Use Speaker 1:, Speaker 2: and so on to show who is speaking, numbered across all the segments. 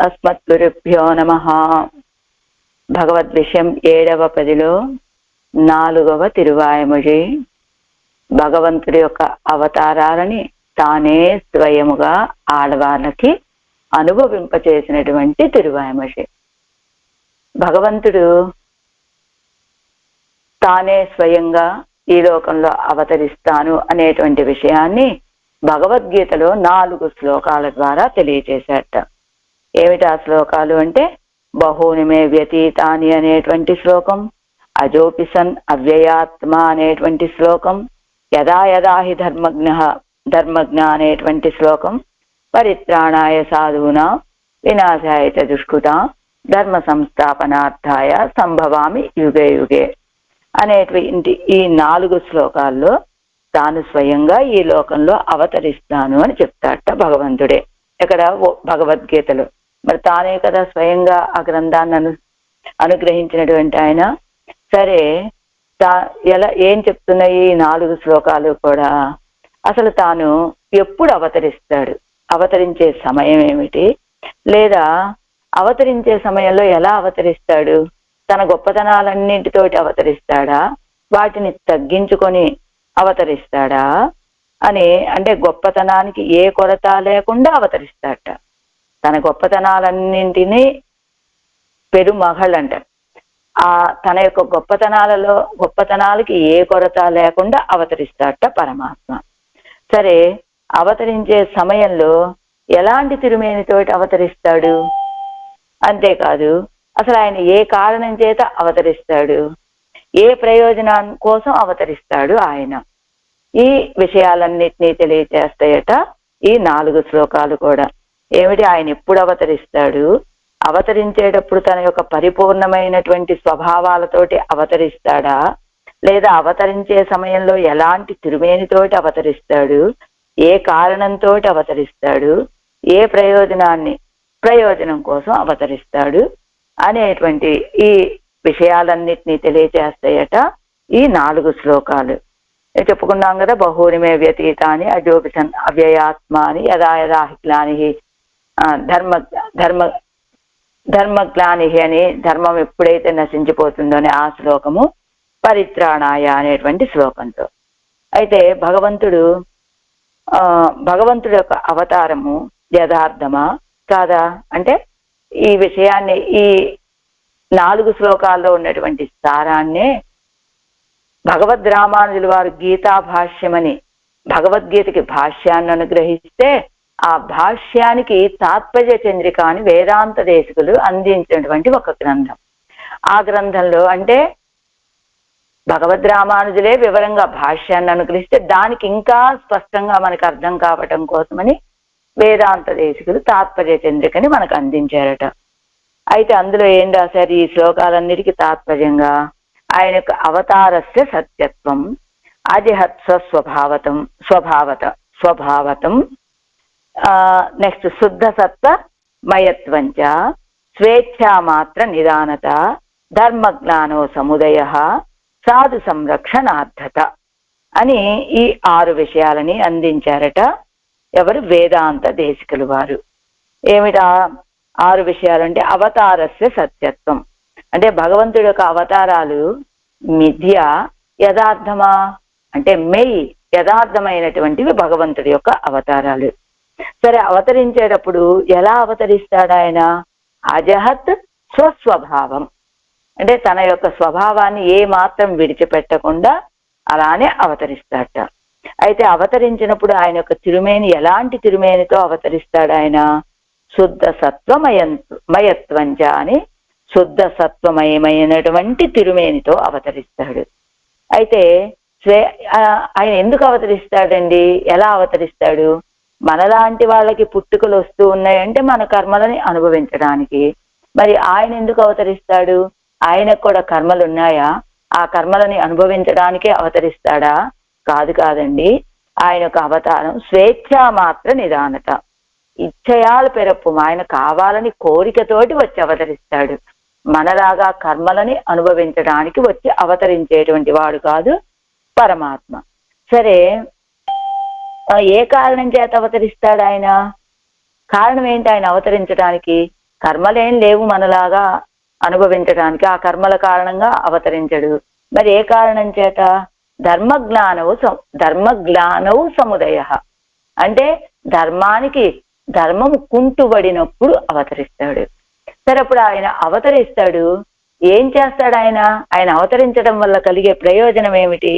Speaker 1: అస్మద్గురుభ్యో నమః. భగవద్విషయం 7వ పదిలో 4వ తిరువాయమొഴി. భగవంతుడి యొక్క అవతారాలని తానే స్వయముగా ఆడవాళ్ళకి అనుభవింపచేసినటువంటి తిరువాయమొഴి. భగవంతుడు తానే స్వయంగా ఈ లోకంలో అవతరిస్తాను అనేటువంటి విషయాన్ని భగవద్గీతలో 4 శ్లోకాల ద్వారా తెలియచేశాట. ఏమిటి ఆ శ్లోకాలు అంటే, బహూని మే వ్యతీతాని అనేటువంటి శ్లోకం, అజోపిసన్ అవ్యయాత్మ అనేటువంటి శ్లోకం, యదా యదా హి ధర్మజ్ఞ అనేటువంటి శ్లోకం, పరిత్రాణాయ సాధూనా వినాశాయ చ దుష్కృతా ధర్మ సంస్థాపనార్థాయ సంభవామి యుగే యుగే అనేటువంటి ఈ 4 శ్లోకాల్లో తాను స్వయంగా ఈ లోకంలో అవతరిస్తాను అని చెప్తాట భగవంతుడే. ఇక్కడ భగవద్గీతలో మరి తానే కదా స్వయంగా ఆ గ్రంథాన్ని అనుగ్రహించినటువంటి ఆయన. సరే, ఏం చెప్తున్నాయి ఈ 4 శ్లోకాలు కూడా? అసలు తాను ఎప్పుడు అవతరిస్తాడు, అవతరించే సమయం ఏమిటి, లేదా అవతరించే సమయంలో ఎలా అవతరిస్తాడు, తన గొప్పతనాలన్నింటితోటి అవతరిస్తాడా, వాటిని తగ్గించుకొని అవతరిస్తాడా అని, అంటే గొప్పతనానికి ఏ కొరత లేకుండా అవతరిస్తాడట. తన గొప్పతనాలన్నింటినీ పెరుమహల్ అంటారు. తన యొక్క గొప్పతనాలకి ఏ కొరత లేకుండా అవతరిస్తాడట పరమాత్మ. సరే, అవతరించే సమయంలో ఎలాంటి తిరుమేనితోటి అవతరిస్తాడు, అంతేకాదు అసలు ఆయన ఏ కారణం చేత అవతరిస్తాడు, ఏ ప్రయోజనం కోసం అవతరిస్తాడు ఆయన, ఈ విషయాలన్నిటినీ తెలియచేస్తాయట ఈ 4 శ్లోకాలు కూడా. ఏమిటి, ఆయన ఎప్పుడు అవతరిస్తాడు, అవతరించేటప్పుడు తన యొక్క పరిపూర్ణమైనటువంటి స్వభావాలతోటి అవతరిస్తాడా, లేదా అవతరించే సమయంలో ఎలాంటి తిరుమేనితోటి అవతరిస్తాడు, ఏ కారణంతో అవతరిస్తాడు, ఏ ప్రయోజనం కోసం అవతరిస్తాడు అనేటువంటి ఈ విషయాలన్నిటినీ తెలియచేస్తాయట ఈ 4 శ్లోకాలు. చెప్పుకున్నాం కదా, బహూని మే వ్యతీతాని అజోపిసన్ అవ్యయాత్మ అని, యదా యదా హి గ్లాని ధర్మగ్లాని అని, ధర్మం ఎప్పుడైతే నశించిపోతుందో అని ఆ శ్లోకము, పరిత్రాణాయ అనేటువంటి శ్లోకంతో. అయితే భగవంతుడి యొక్క అవతారము యథార్థమా కాదా అంటే, ఈ విషయాన్ని ఈ 4 శ్లోకాల్లో ఉన్నటువంటి సారాన్నే భగవద్ రామానుజుల వారు గీతా భాష్యమని భగవద్గీతకి భాష్యాన్ని అనుగ్రహిస్తే, ఆ భాష్యానికి తాత్పర్య చంద్రిక అని వేదాంత దేశికులు అందించినటువంటి ఒక గ్రంథం. ఆ గ్రంథంలో అంటే భగవద్ రామానుజులే వివరంగా భాష్యాన్ని అనుగ్రహిస్తే దానికి ఇంకా స్పష్టంగా మనకు అర్థం కావటం కోసమని వేదాంత దేశికులు తాత్పర్య చంద్రికని మనకు అందించారట. అయితే అందులో ఏం రాశారు, ఈ శ్లోకాలన్నిటికీ తాత్పర్యంగా ఆయన యొక్క అవతారస్య సత్యత్వం, అజిహత్స్వ స్వభావతం, నెక్స్ట్ శుద్ధ సత్వ మయత్వంచ, స్వేచ్ఛా మాత్ర నిదానత, ధర్మజ్ఞానో సముదయ, సాధు సంరక్షణార్థత అని ఈ 6 విషయాలని అందించారట ఎవరు, వేదాంత దేశికులు వారు. ఏమిటా 6 విషయాలంటే, అవతారస్య సత్యత్వం అంటే భగవంతుడి యొక్క అవతారాలు మిథ్య, యథార్థమా అంటే మెయి, యథార్థమైనటువంటివి భగవంతుడి యొక్క అవతారాలు. సరే, అవతరించేటప్పుడు ఎలా అవతరిస్తాడు ఆయన, అజహత్ స్వస్వభావం అంటే తన యొక్క స్వభావాన్ని ఏ మాత్రం విడిచిపెట్టకుండా అలానే అవతరిస్తాడట. అయితే అవతరించినప్పుడు ఆయన యొక్క తిరుమేని ఎలాంటి తిరుమేనితో అవతరిస్తాడు ఆయన, శుద్ధ సత్వమయత్వంచ అని శుద్ధ సత్వమయమైనటువంటి తిరుమేనితో అవతరిస్తాడు. అయితే ఆయన ఎందుకు అవతరిస్తాడండి, ఎలా అవతరిస్తాడు, మనలాంటి వాళ్ళకి పుట్టుకలు వస్తూ ఉన్నాయంటే మన కర్మలని అనుభవించడానికి. మరి ఆయన ఎందుకు అవతరిస్తాడు, ఆయనకు కూడా కర్మలు ఉన్నాయా, ఆ కర్మలని అనుభవించడానికే అవతరిస్తాడా? కాదండి. ఆయన యొక్క అవతారం స్వేచ్ఛా మాత్ర నిదానత, ఇచ్చయాల పెరప్పు, ఆయన కావాలని కోరికతోటి వచ్చి అవతరిస్తాడు. మనలాగా కర్మలని అనుభవించడానికి వచ్చి అవతరించేటువంటి వాడు కాదు పరమాత్మ. సరే, ఏ కారణం చేత అవతరిస్తాడు ఆయన, కారణం ఏంటి ఆయన అవతరించడానికి, కర్మలేం లేవు మనలాగా అనుభవించడానికి, ఆ కర్మల కారణంగా అవతరించడు. మరి ఏ కారణం చేత? ధర్మజ్ఞానవు సముదయ, అంటే ధర్మానికి ధర్మము కుంటుబడినప్పుడు అవతరిస్తాడు. సరే, అప్పుడు ఆయన అవతరిస్తాడు, ఏం చేస్తాడు? ఆయన అవతరించడం వల్ల కలిగే ప్రయోజనం ఏమిటి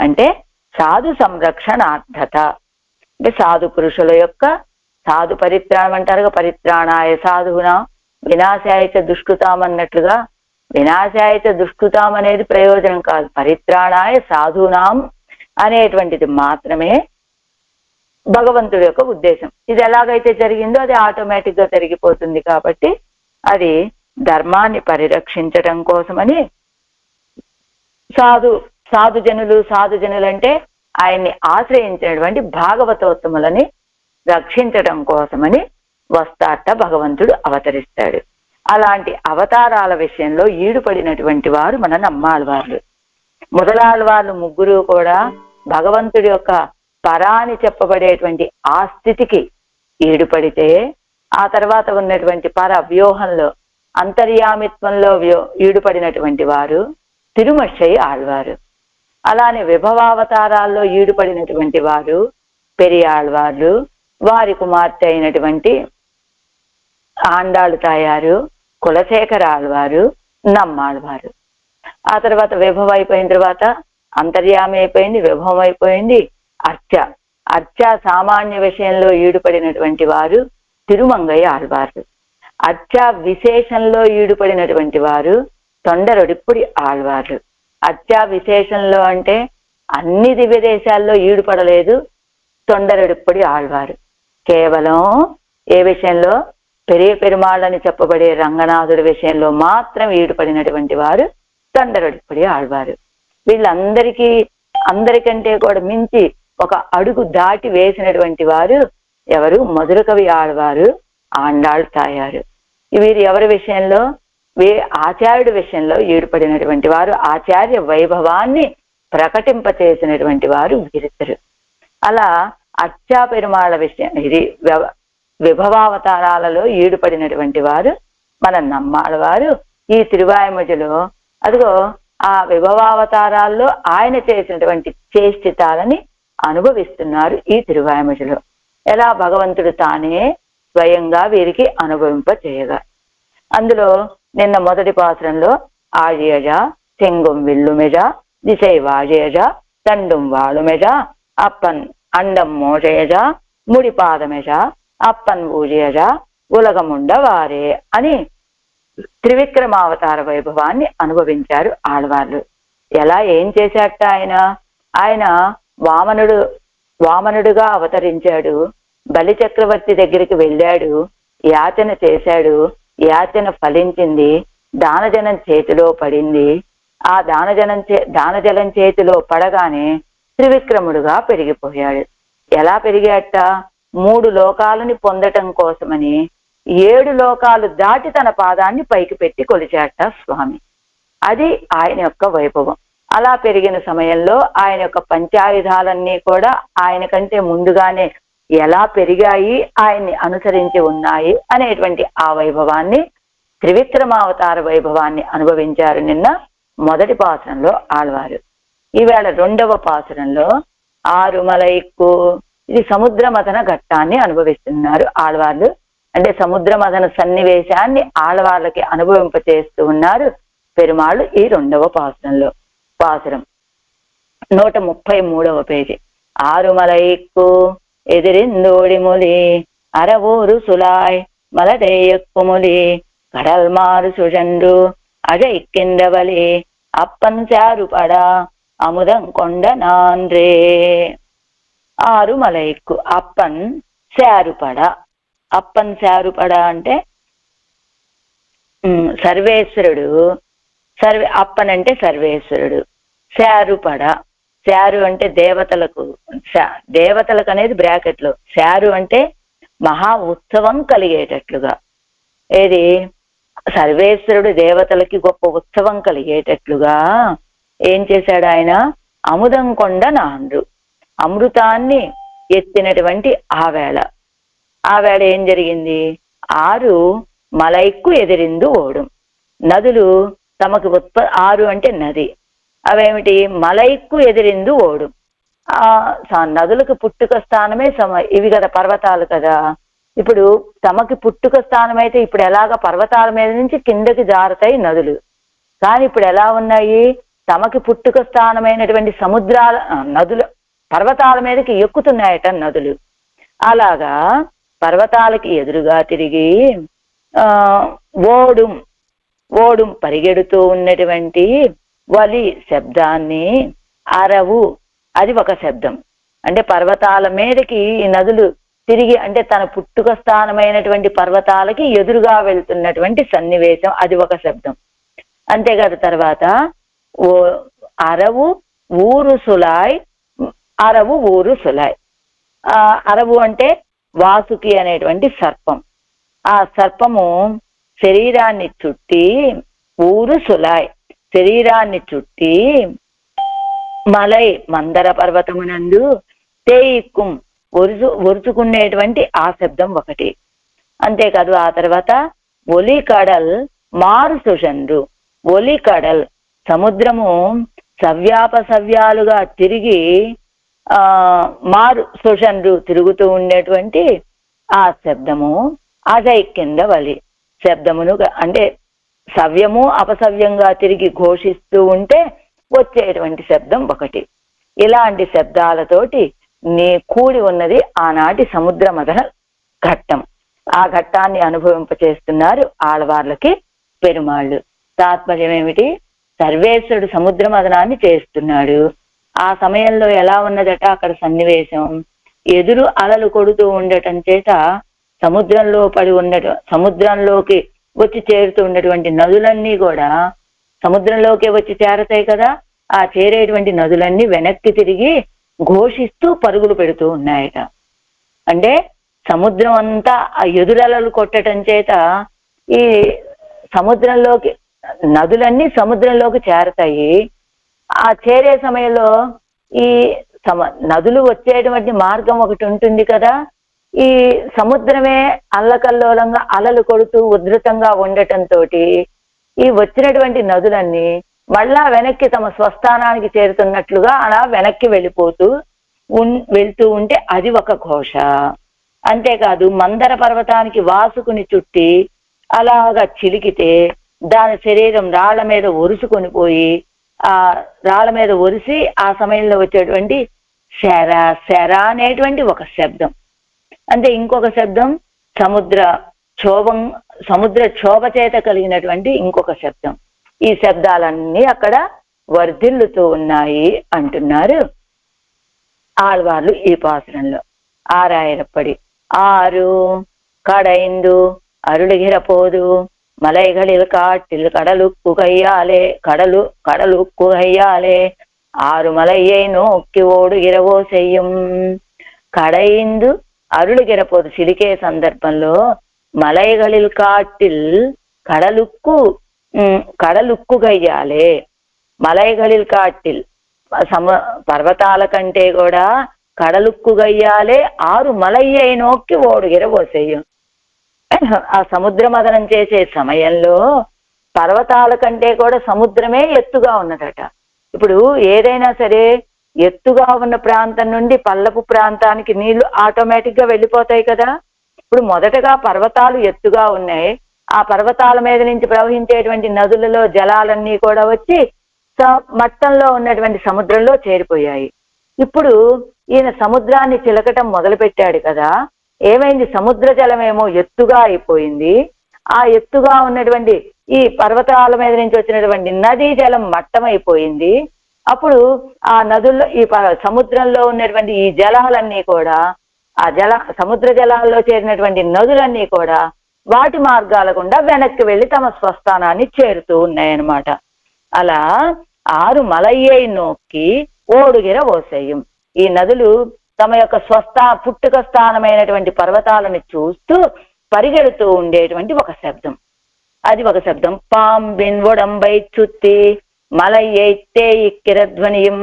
Speaker 1: అంటే సాధు సంరక్షణార్థత. అంటే సాధు పురుషుల యొక్క సాధు పరిత్రాణం అంటారుగా, పరిత్రాణాయ సాధునా వినాశాయచ దుష్కృతాం అన్నట్లుగా, వినాశాయచ దుష్కృతాం అనేది ప్రయోజనం కాదు, పరిత్రాణాయ సాధునాం అనేటువంటిది మాత్రమే భగవంతుడి యొక్క ఉద్దేశం. ఇది ఎలాగైతే జరిగిందో అది ఆటోమేటిక్ గా జరిగిపోతుంది. కాబట్టి అది ధర్మాన్ని పరిరక్షించడం కోసమని సాధుజనులు అంటే ఆయన్ని ఆశ్రయించినటువంటి భాగవతోత్తములని రక్షించడం కోసమని వస్తాట భగవంతుడు అవతరిస్తాడు. అలాంటి అవతారాల విషయంలో ఈడుపడినటువంటి వారు మన నమ్మాళ్వార్లు. మొదలాళ్వార్లు ముగ్గురు కూడా భగవంతుడి యొక్క పరాని చెప్పబడేటువంటి ఆ స్థితికి ఈడుపడితే, ఆ తర్వాత ఉన్నటువంటి పర వ్యూహంలో అంతర్యామిత్వంలో ఈడుపడినటువంటి వారు తిరుమషై ఆళ్వారు. అలానే విభవావతారాల్లో ఈడుపడినటువంటి వారు పెరియాళ్వార్లు, వారి కుమార్తె అయినటువంటి ఆండాళ్ళు తాయారు, కులశేఖర ఆళ్వారు, నమ్మాళ్వారు. ఆ తర్వాత విభవం అయిపోయిన తర్వాత అంతర్యామి అయిపోయింది, విభవం అయిపోయింది, అర్చ సామాన్య విషయంలో ఈడుపడినటువంటి వారు తిరుమంగయ్య ఆళ్వారు. అర్చ విశేషంలో ఈడుపడినటువంటి వారు తొండరొడిప్పుడి ఆళ్వార్లు. అర్చ విశేషంలో అంటే అన్ని దివ్య దేశాల్లో ఈడుపడలేదు తొండరొడిప్పుడి ఆళ్వారు. కేవలం ఏ విషయంలో? పెరియ పెరుమాళ్ళని చెప్పబడే రంగనాథుడి విషయంలో మాత్రం ఈడుపడినటువంటి వారు తొండరొడిప్పుడి ఆళ్వారు. అందరికంటే కూడా మించి ఒక అడుగు దాటి వేసినటువంటి వారు ఎవరు? మధురకవి ఆళ్వారు, ఆండాళ్ళు తాయారు. వీరు ఎవరి విషయంలో? ఆచార్యుడి విషయంలో ఈడుపడినటువంటి వారు, ఆచార్య వైభవాన్ని ప్రకటింపచేసినటువంటి వారు వీరిద్దరు. అలా అర్చా పెరుమాళ విషయం, ఇది విభవావతారాలలో ఈడుపడినటువంటి వారు మన నమ్మాళ్వారు. ఈ తిరువాయిమొழிలో అదిగో ఆ విభవావతారాల్లో ఆయన చేసినటువంటి చేష్టితాలని అనుభవిస్తున్నారు ఈ తిరువాయిమొழிలో. ఎలా? భగవంతుడు తానే స్వయంగా వీరికి అనుభవింప చేయగా. అందులో నిన్న మొదటి పాత్రంలో ఆழிయజ చెంగుం విల్లుమెజ దిశై వాజేజ తండుం వాళుమెజ అప్పన్ అండం మోజయజ ముడిపాదమెజ అప్పన్ ఊజయజ ఉలగముండ వారే అని త్రివిక్రమావతార వైభవాన్ని అనుభవించారు ఆళ్వార్లు. ఎలా? ఏం చేశాట ఆయన వామనుడుగా అవతరించాడు, బలి చక్రవర్తి దగ్గరికి వెళ్ళాడు, యాచన చేశాడు, యాచన ఫలించింది, దానజనం చేతిలో పడింది. ఆ దానజలం చేతిలో పడగానే త్రివిక్రముడుగా పెరిగిపోయాడు. ఎలా పెరిగాట? 3 లోకాలని పొందటం కోసమని 7 లోకాలు దాటి తన పాదాన్ని పైకి పెట్టి కొలిచాట స్వామి. అది ఆయన యొక్క వైభవం. అలా పెరిగిన సమయంలో ఆయన యొక్క పంచాయుధాలన్నీ కూడా ఆయన కంటే ముందుగానే ఎలా పెరిగాయి, ఆయన్ని అనుసరించి ఉన్నాయి అనేటువంటి ఆ వైభవాన్ని, త్రివిక్రమావతార వైభవాన్ని అనుభవించారు నిన్న మొదటి పాసురంలో ఆళ్వారు. ఈవేళ రెండవ పాసురంలో ఆరుమలైక్కు, ఇది సముద్ర మథన ఘట్టాన్ని అనుభవిస్తున్నారు ఆళ్వార్లు. అంటే సముద్ర మథన సన్నివేశాన్ని ఆళ్వార్లకి అనుభవింపచేస్తూ ఉన్నారు పెరుమాళ్ళు ఈ రెండవ పాసురంలో. పాసురం 133వ పేజీ. ఆరుమలైక్కు ఎదిరిందోడిములి అరవూరు సులాయ్ మలదేయక్కుములి కడల్మారు సుజండు అజైక్కిందవలి అప్పన్ చారుపడా అముదం కొండ నాన్రే. ఆరుమలైక్కు అప్పన్ శారుపడ. అప్పన్ శారుపడ అంటే సర్వేశ్వరుడు. అప్పన్ అంటే సర్వేశ్వరుడు. శారుపడ, శారు అంటే దేవతలకు అనేది బ్రాకెట్లో, శారు అంటే మహా ఉత్సవం కలిగేటట్లుగా. ఏది? సర్వేశ్వరుడు దేవతలకి గొప్ప ఉత్సవం కలిగేటట్లుగా ఏం చేశాడు ఆయన? అముదం కొండ నాండ్రు, అమృతాన్ని ఎత్తినటువంటి ఆ వేళ ఏం జరిగింది? 6 మలైక్కు ఎదిరిందు ఓடும். నదులు తమకు 6 అంటే నది, అవేమిటి? మలైక్కు ఎదిరిందు ఓடும். నదులకు పుట్టుక స్థానమే ఇవి కదా, పర్వతాలు కదా. ఇప్పుడు తమకి పుట్టుక స్థానం అయితే ఇప్పుడు ఎలాగ పర్వతాల మీద నుంచి కిందకి జారుతాయి నదులు, కానీ ఇప్పుడు ఎలా ఉన్నాయి? తమకి పుట్టుక స్థానమైనటువంటి సముద్రాల నదులు పర్వతాల మీదకి ఎక్కుతున్నాయట నదులు. అలాగా పర్వతాలకి ఎదురుగా తిరిగి ఓడుం పరిగెడుతూ ఉన్నటువంటి వలి శబ్దాన్ని అరవు, అది ఒక శబ్దం. అంటే పర్వతాల మీదకి ఈ నదులు తిరిగి, అంటే తన పుట్టుక స్థానమైనటువంటి పర్వతాలకి ఎదురుగా వెళ్తున్నటువంటి సన్నివేశం, అది ఒక శబ్దం. అంతేకాదు తర్వాత అరవు ఊరు సులాయ్, అరవు ఊరు సులాయ్. అరవు అంటే వాసుకి అనేటువంటి సర్పం. ఆ సర్పము శరీరాన్ని చుట్టి, ఊరు సులాయ్ శరీరాన్ని చుట్టి, మలై మందర పర్వతమునందు తేయిక్కుం ఒరుచుకునేటువంటి ఆ శబ్దం ఒకటి. అంతేకాదు ఆ తర్వాత ఒలి కడల్ మారు సుషండ్రు. ఒలి కడల్ సముద్రము సవ్యాలుగా తిరిగి మారు సుషండ్రు తిరుగుతూ ఉండేటువంటి ఆ శబ్దము అజై కింద వలి శబ్దమును, అంటే సవ్యము అపసవ్యంగా తిరిగి ఘోషిస్తూ ఉంటే వచ్చేటువంటి శబ్దం ఒకటి. ఇలాంటి శబ్దాలతోటి కూడి ఉన్నది ఆనాటి సముద్ర మదన ఘట్టం. ఆ ఘట్టాన్ని అనుభవింపచేస్తున్నారు ఆళ్వార్లకి పెరుమాళ్ళు. తాత్పర్యం ఏమిటి? సర్వేశ్వరుడు సముద్ర మదనాన్ని చేస్తున్నాడు. ఆ సమయంలో ఎలా ఉన్నదట అక్కడ సన్నివేశం? ఎదురు అలలు కొడుతూ ఉండటం చేత సముద్రంలో పడి సముద్రంలోకి వచ్చి చేరుతూ ఉన్నటువంటి నదులన్నీ కూడా సముద్రంలోకి వచ్చి చేరతాయి కదా. ఆ చేరేటువంటి నదులన్నీ వెనక్కి తిరిగి ఘోషిస్తూ పరుగులు పెడుతూ ఉన్నాయట. అంటే సముద్రం అంతా ఆ ఎదురలలు కొట్టడం చేత ఈ సముద్రంలోకి నదులన్నీ సముద్రంలోకి చేరతాయి. ఆ చేరే సమయంలో ఈ నదులు వచ్చేటువంటి మార్గం ఒకటి ఉంటుంది కదా. ఈ సముద్రమే అల్లకల్లోలంగా అలలు కొడుతూ ఉధృతంగా ఉండటంతో ఈ వచ్చినటువంటి నదులన్నీ మళ్ళా వెనక్కి తమ స్వస్థానానికి చేరుతున్నట్లుగా అలా వెనక్కి వెళ్తూ ఉంటే అది ఒక ఘోష. అంతేకాదు మందర పర్వతానికి వాసుకుని చుట్టి అలాగా చిలికితే దాని శరీరం రాళ్ల మీద ఒరుసుకొని పోయి ఆ రాళ్ల మీద ఒరిసి ఆ సమయంలో వచ్చేటువంటి శర అనేటువంటి ఒక శబ్దం. అంటే ఇంకొక శబ్దం సముద్ర క్షోభ చేత కలిగినటువంటి ఇంకొక శబ్దం. ఈ శబ్దాలన్నీ అక్కడ వర్ధిల్లుతూ ఉన్నాయి అంటున్నారు ఆళ్వార్లు ఈ పాసురంలో. ఆరాయరప్పడి ఆరు కడైందు అరుళగిరపోదు మలైகளில் காட்டில் கடலுக்கு கையாலே ஆறு மலையை நோக்கி ஓடுகிறவோ செய்யும். కడైందు అరుళగిరపోదు చిలికే సందర్భంలో మలైகளில் కాటిల్ కడలుక్కు గయ్యాలే. మలైகளில் కాటిల్ పర్వతాల కంటే కూడా కడలుక్కు గయ్యాలే 6 మలయ్యై నోక్కి ఓడుగిరవో చెయ్యం. ఆ సముద్ర మదనం చేసే సమయంలో పర్వతాల కంటే కూడా సముద్రమే ఎత్తుగా ఉన్నదట. ఇప్పుడు ఏదైనా సరే ఎత్తుగా ఉన్న ప్రాంతం నుండి పల్లపు ప్రాంతానికి నీళ్లు ఆటోమేటిక్ గా వెళ్ళిపోతాయి కదా. ఇప్పుడు మొదటగా పర్వతాలు ఎత్తుగా ఉన్నాయి. ఆ పర్వతాల మీద నుంచి ప్రవహించేటువంటి నదులలో జలాలన్నీ కూడా వచ్చి మట్టంలో ఉన్నటువంటి సముద్రంలో చేరిపోయాయి. ఇప్పుడు ఈయన సముద్రాన్ని చిలకటం మొదలు పెట్టాడు కదా. ఏమైంది? సముద్ర జలమేమో ఎత్తుగా అయిపోయింది. ఆ ఎత్తుగా ఉన్నటువంటి ఈ పర్వతాల మీద నుంచి వచ్చినటువంటి నదీ జలం మట్టమైపోయింది. అప్పుడు ఆ నదుల్లో ఈ సముద్రంలో ఉన్నటువంటి ఈ జలాలన్నీ కూడా సముద్ర జలాల్లో చేరినటువంటి నదులన్నీ కూడా వాటి మార్గాల గుండా వెనక్కి వెళ్ళి తమ స్వస్థానాన్ని చేరుతూ ఉన్నాయన్నమాట. అలా 6 మలయ్యై నోక్కి ఓడుగిర ఓసేయం. ఈ నదులు తమ యొక్క పుట్టుక స్థానమైనటువంటి పర్వతాలను చూస్తూ పరిగెడుతూ ఉండేటువంటి ఒక శబ్దం, అది ఒక శబ్దం. పాంబిన్ ఒడంబై చుత్తి మలయ్యై తేయిక్కిరధ్వనియం.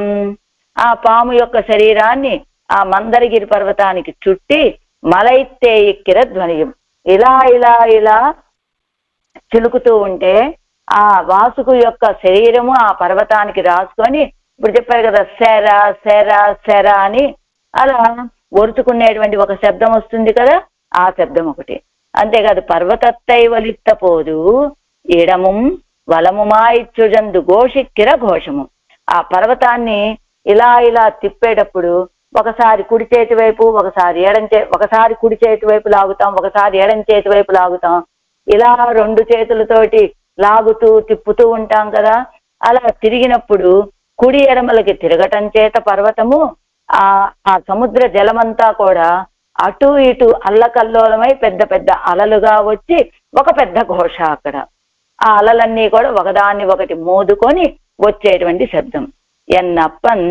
Speaker 1: ఆ పాము యొక్క శరీరాన్ని ఆ మందరగిరి పర్వతానికి చుట్టి మలై తేయిక్కిరధ్వనియం. ఇలా ఇలా ఇలా చిలుకుతూ ఉంటే ఆ వాసుకు యొక్క శరీరము ఆ పర్వతానికి రాసుకొని, ఇప్పుడు చెప్పారు కదా శర శర శర అని, అలా ఒరుచుకునేటువంటి ఒక శబ్దం వస్తుంది కదా, ఆ శబ్దం ఒకటి. అంతేకాదు పర్వతత్తై వలిత్త పోదు ఇడము వలముమాయిచ్చుజందు ఘోషిక్కిర ఘోషము. ఆ పర్వతాన్ని ఇలా ఇలా తిప్పేటప్పుడు ఒకసారి కుడి చేతి వైపు, ఒకసారి కుడి చేతి వైపు లాగుతాం, ఒకసారి ఎడం చేతి వైపు లాగుతాం. ఇలా రెండు చేతులతోటి లాగుతూ తిప్పుతూ ఉంటాం కదా. అలా తిరిగినప్పుడు కుడి ఎడమలకి తిరగటం చేత పర్వతము ఆ సముద్ర జలమంతా కూడా అటు ఇటు అల్లకల్లోలమై పెద్ద పెద్ద అలలుగా వచ్చి ఒక పెద్ద ఘోష అక్కడ. ఆ అలలన్నీ కూడా ఒకదాన్ని ఒకటి మోదుకొని వచ్చేటువంటి శబ్దం. ఎన్నప్పన్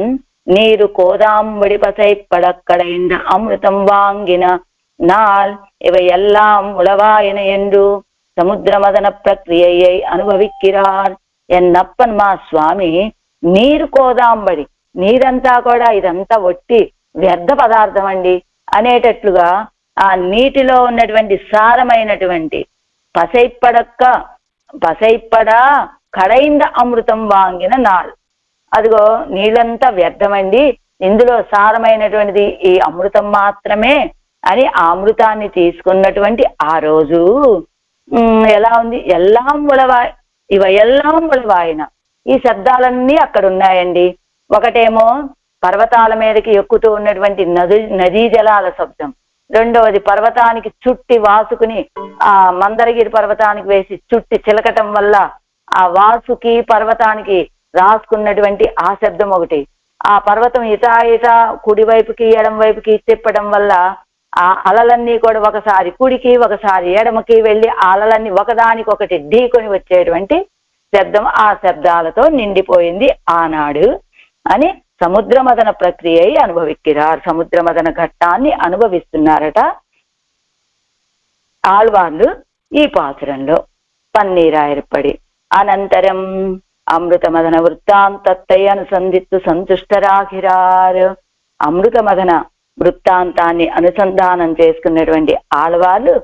Speaker 1: నీరు కోదాంబడి పసై పడక్కడైంద అమృతం వాంగిన నాల్ ఇవ ఎల్లాం ఉళవాయన ఎందు సముద్ర మదన ప్రక్రియయ్యై అనుభవిక్కిరార్. ఎన్నప్పన్ మా స్వామి నీరు కోదాంబడి, నీరంతా కూడా ఇదంతా ఒట్టి వ్యర్థ పదార్థం అండి అనేటట్లుగా ఆ నీటిలో ఉన్నటువంటి సారమైనటువంటి పసైప్పడా కడైంద అమృతం వాంగిన నాల్. అదిగో నీళ్ళంతా వ్యర్థమండి, ఇందులో సారమైనటువంటిది ఈ అమృతం మాత్రమే అని ఆ అమృతాన్ని తీసుకున్నటువంటి ఆ రోజు ఎలా ఉంది, ఎల్లాం ఉళవాయన. ఈ శబ్దాలన్నీ అక్కడ ఉన్నాయండి. ఒకటేమో పర్వతాల మీదకి ఎక్కుతూ ఉన్నటువంటి నదీ జలాల శబ్దం, రెండవది పర్వతానికి చుట్టి వాసుకుని ఆ మందరగిరి పర్వతానికి వేసి చుట్టి చిలకటం వల్ల ఆ వాసుకి పర్వతానికి రాసుకున్నటువంటి ఆ శబ్దం ఒకటి. ఆ పర్వతం ఇటా కుడివైపుకి ఎడం వైపుకి తిప్పడం వల్ల ఆ అలలన్నీ కూడా ఒకసారి కుడికి ఒకసారి ఎడమకి వెళ్ళి ఆ అలలన్నీ ఒకదానికొకటి ఢీకొని వచ్చేటువంటి శబ్దం. ఆ శబ్దాలతో నిండిపోయింది ఆనాడు అని సముద్ర మదన ప్రక్రియ అనుభవిక్కిరారు. సముద్ర మదన ఘట్టాన్ని అనుభవిస్తున్నారట ఆళ్వార్లు ఈ పాసురంలో. పన్నీరాయర్పడి అనంతరం అమృత మదన వృత్తాంతత్తై అనుసంధిత్తు సంతుష్టరాగిరారు. అమృత మదన వృత్తాంతాన్ని అనుసంధానం చేసుకున్నటువంటి ఆళ్వార్లు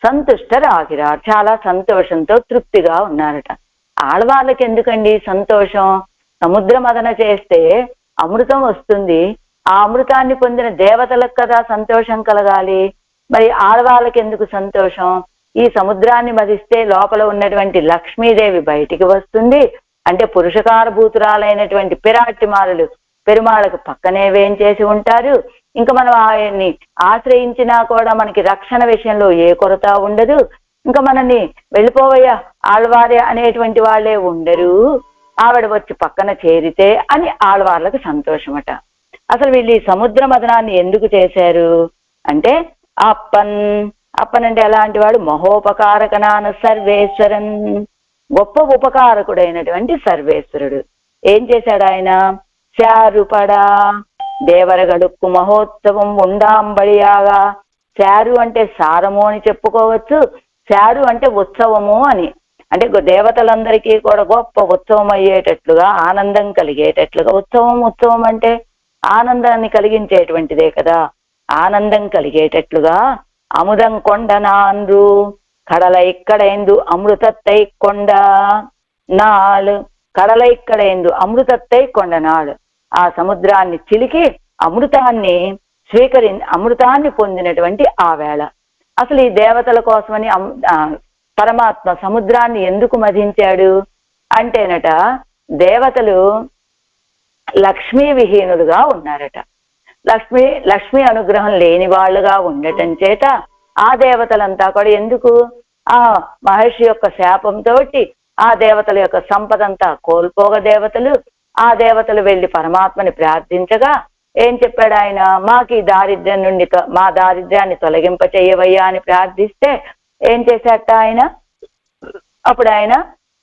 Speaker 1: సంతుష్టరాగిరారు, చాలా సంతోషంతో తృప్తిగా ఉన్నారట. ఆళ్వార్లకి ఎందుకండి సంతోషం? సముద్ర మదన చేస్తే అమృతం వస్తుంది, ఆ అమృతాన్ని పొందిన దేవతలకు కదా సంతోషం కలగాలి. మరి ఆళ్వార్లకి ఎందుకు సంతోషం? ఈ సముద్రాన్ని మదిస్తే లోపల ఉన్నటువంటి లక్ష్మీదేవి బయటికి వస్తుంది, అంటే పురుషకారభూతురాలైనటువంటి పిరాట్టిమారులు పెరుమాళ్ళకు పక్కనే వేంచేసి ఉంటారు. ఇంకా మనం ఆయన్ని ఆశ్రయించినా కూడా మనకి రక్షణ విషయంలో ఏ కొరత ఉండదు. ఇంకా మనల్ని వెళ్ళిపోవయ్యా ఆళ్వారే అనేటువంటి వాళ్ళే ఉండరు, ఆవిడ వచ్చి పక్కన చేరితే అని ఆళ్వార్లకు సంతోషమట. అసలు వీళ్ళు ఈ సముద్ర మదనాన్ని ఎందుకు చేశారు అంటే, అప్పన్ అంటే ఎలాంటి వాడు? మహోపకారకనాన సర్వేశ్వరన్, గొప్ప ఉపకారకుడైనటువంటి సర్వేశ్వరుడు. ఏం చేశాడు ఆయన? శారుపడా దేవరగడుక్కు మహోత్సవం ఉండాంబడియాగా. శారు అంటే సారము అని చెప్పుకోవచ్చు, శారు అంటే ఉత్సవము అని. అంటే దేవతలందరికీ కూడా గొప్ప ఉత్సవం అయ్యేటట్లుగా, ఆనందం కలిగేటట్లుగా. ఉత్సవం అంటే ఆనందాన్ని కలిగించేటువంటిదే కదా. ఆనందం కలిగేటట్లుగా అముదం కొండ నాన్రు కడల ఇక్కడైందు అమృతత్తై కొండ నాళ్. కడల ఇక్కడైందు అమృతత్తై కొండ నాళ్. ఆ సముద్రాన్ని చిలికి అమృతాన్ని పొందినటువంటి ఆ వేళ. అసలు ఈ దేవతల కోసమని పరమాత్మ సముద్రాన్ని ఎందుకు మధించాడు అంటేనట, దేవతలు లక్ష్మీ విహీనులుగా ఉన్నారట. లక్ష్మీ అనుగ్రహం లేని వాళ్ళుగా ఉండటం చేత ఆ దేవతలంతా కూడా ఎందుకు ఆ మహర్షి యొక్క శాపంతో ఆ దేవతల యొక్క సంపదంతా కోల్పోగ ఆ దేవతలు వెళ్ళి పరమాత్మని ప్రార్థించగా ఏం చెప్పాడు ఆయన? మాకు ఈ దారిద్ర్యం నుండి మా దారిద్ర్యాన్ని తొలగింప చెయ్యవయ్యా అని ప్రార్థిస్తే ఏం చేశాట ఆయన? అప్పుడు ఆయన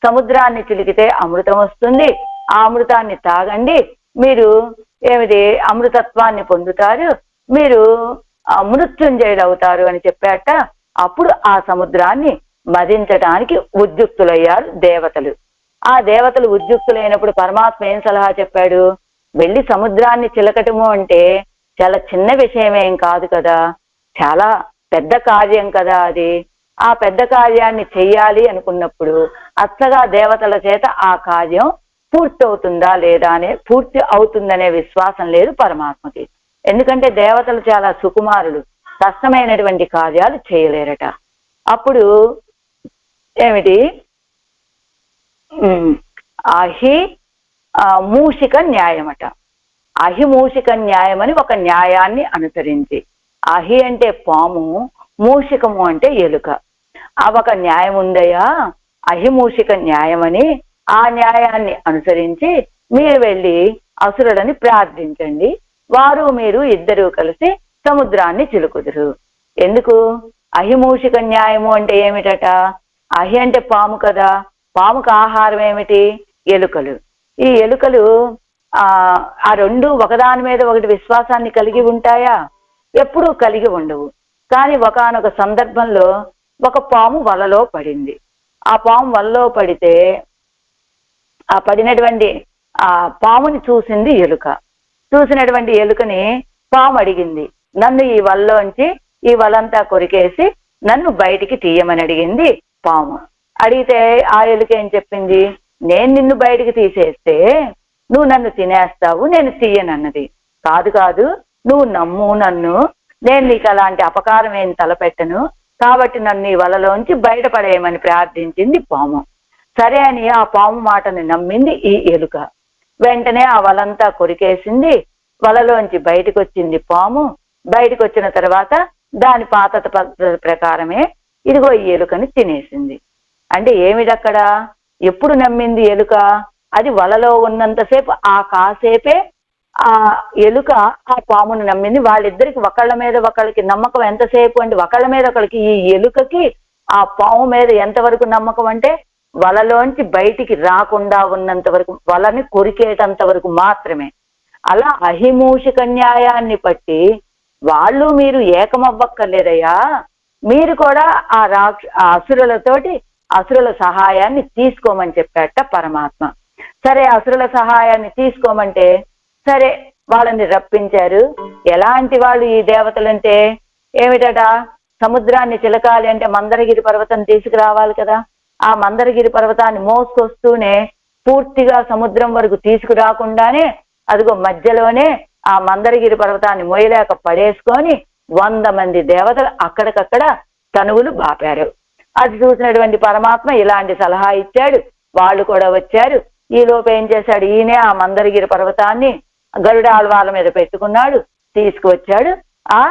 Speaker 1: సముద్రాన్ని చిలికితే అమృతం వస్తుంది, ఆ అమృతాన్ని తాగండి, మీరు ఏమిటి అమృతత్వాన్ని పొందుతారు, మీరు మృత్యుంజయులు అవుతారు అని చెప్పాట. అప్పుడు ఆ సముద్రాన్ని మదించడానికి ఉద్యుక్తులయ్యారు దేవతలు. ఆ దేవతలు ఉద్యుక్తులైనప్పుడు పరమాత్మ ఏం సలహా చెప్పాడు? వెళ్ళి సముద్రాన్ని చిలకటము అంటే చాలా చిన్న విషయమేం కాదు కదా, చాలా పెద్ద కార్యం కదా అది. ఆ పెద్ద కార్యాన్ని చెయ్యాలి అనుకున్నప్పుడు అచ్చగా దేవతల చేత ఆ కార్యం పూర్తి అవుతుందా లేదా అనే పూర్తి అవుతుందనే విశ్వాసం లేదు పరమాత్మకి. ఎందుకంటే దేవతలు చాలా సుకుమారులు, కష్టమైనటువంటి కార్యాలు చేయలేరట. అప్పుడు ఏమిటి అహి మూషిక న్యాయమట. అహిమూషిక న్యాయం అని ఒక న్యాయాన్ని అనుసరించి, అహి అంటే పాము, మూషికము అంటే ఎలుక. ఆ ఒక న్యాయం ఉందయా, అహిమూషిక న్యాయమని. ఆ న్యాయాన్ని అనుసరించి మీరు వెళ్ళి అసురులని ప్రార్థించండి, వారు మీరు ఇద్దరూ కలిసి సముద్రాన్ని చిలుకుదురు. ఎందుకు? అహిమూషిక న్యాయము అంటే ఏమిటట? అహి అంటే పాము కదా, పాముకు ఆహారం ఏమిటి? ఎలుకలు. ఈ ఎలుకలు ఆ రెండు ఒకదాని మీద ఒకటి విశ్వాసాన్ని కలిగి ఉంటాయా? ఎప్పుడూ కలిగి ఉండవు. కానీ ఒకానొక సందర్భంలో ఒక పాము వలలో పడింది. ఆ పాము వలలో పడితే ఆ పడినటువంటి ఆ పాముని చూసింది ఎలుక. చూసినటువంటి ఎలుకని పాము అడిగింది, నన్ను ఈ వలలోంచి ఈ వలంతా కొరికేసి నన్ను బయటికి తీయమని అడిగింది పాము. అడిగితే ఆ ఎలుక ఏం చెప్పింది? నేను నిన్ను బయటికి తీసేస్తే నువ్వు నన్ను తినేస్తావు, నేను తీయనన్నది. కాదు కాదు, నువ్వు నమ్ము నన్ను, నేను నీకు అలాంటి అపకారం ఏం తలపెట్టను, కాబట్టి నన్ను ఈ వలలోంచి బయటపడేయమని ప్రార్థించింది పాము. సరే అని ఆ పాము మాటని నమ్మింది ఈ ఎలుక. వెంటనే ఆ వలంతా కొరికేసింది, వలలోంచి బయటకు వచ్చింది పాము. బయటకు వచ్చిన తర్వాత దాని పాత పద్ధతి ప్రకారమే ఇదిగో ఈ ఎలుకని తినేసింది. అంటే ఏమిటక్కడ? ఎప్పుడు నమ్మింది ఎలుక? అది వలలో ఉన్నంతసేపు ఆ కాసేపే ఆ ఎలుక ఆ పామును నమ్మింది. వాళ్ళిద్దరికి ఒకళ్ళ మీద ఒకళ్ళకి నమ్మకం ఎంతసేపు అంటే, ఒకళ్ళ మీద ఒకళ్ళకి, ఈ ఎలుకకి ఆ పాము మీద ఎంతవరకు నమ్మకం అంటే, వలలోంచి బయటికి రాకుండా ఉన్నంత వరకు, వలని కొరికేటంత వరకు మాత్రమే. అలా అహిమూషిక న్యాయాన్ని బట్టి వాళ్ళు మీరు ఏకమవ్వక్కర్లేదయ్యా, మీరు కూడా ఆ అసురులతోటి అసురుల సహాయాన్ని తీసుకోమని చెప్పాట పరమాత్మ. సరే, అసురుల సహాయాన్ని తీసుకోమంటే సరే వాళ్ళని రప్పించారు. ఎలాంటి వాళ్ళు ఈ దేవతలంటే? ఏమిటట? సముద్రాన్ని చిలకాలి అంటే మందరగిరి పర్వతం తీసుకురావాలి కదా. ఆ మందరగిరి పర్వతాన్ని మోసుకొస్తూనే పూర్తిగా సముద్రం వరకు తీసుకురాకుండానే అదిగో మధ్యలోనే ఆ మందరగిరి పర్వతాన్ని మోయలేక పడేసుకొని 100 మంది దేవతలు అక్కడికక్కడ తనువులు బాపారు. అది చూసినటువంటి పరమాత్మ ఇలాంటి సలహా ఇచ్చాడు. వాళ్ళు కూడా వచ్చారు. ఈ లోపు ఏం చేశాడు? ఈయనే ఆ మందరగిరి పర్వతాన్ని గరుడ ఆళ్వార్ల మీద పెట్టుకున్నాడు, తీసుకువచ్చాడు, ఆ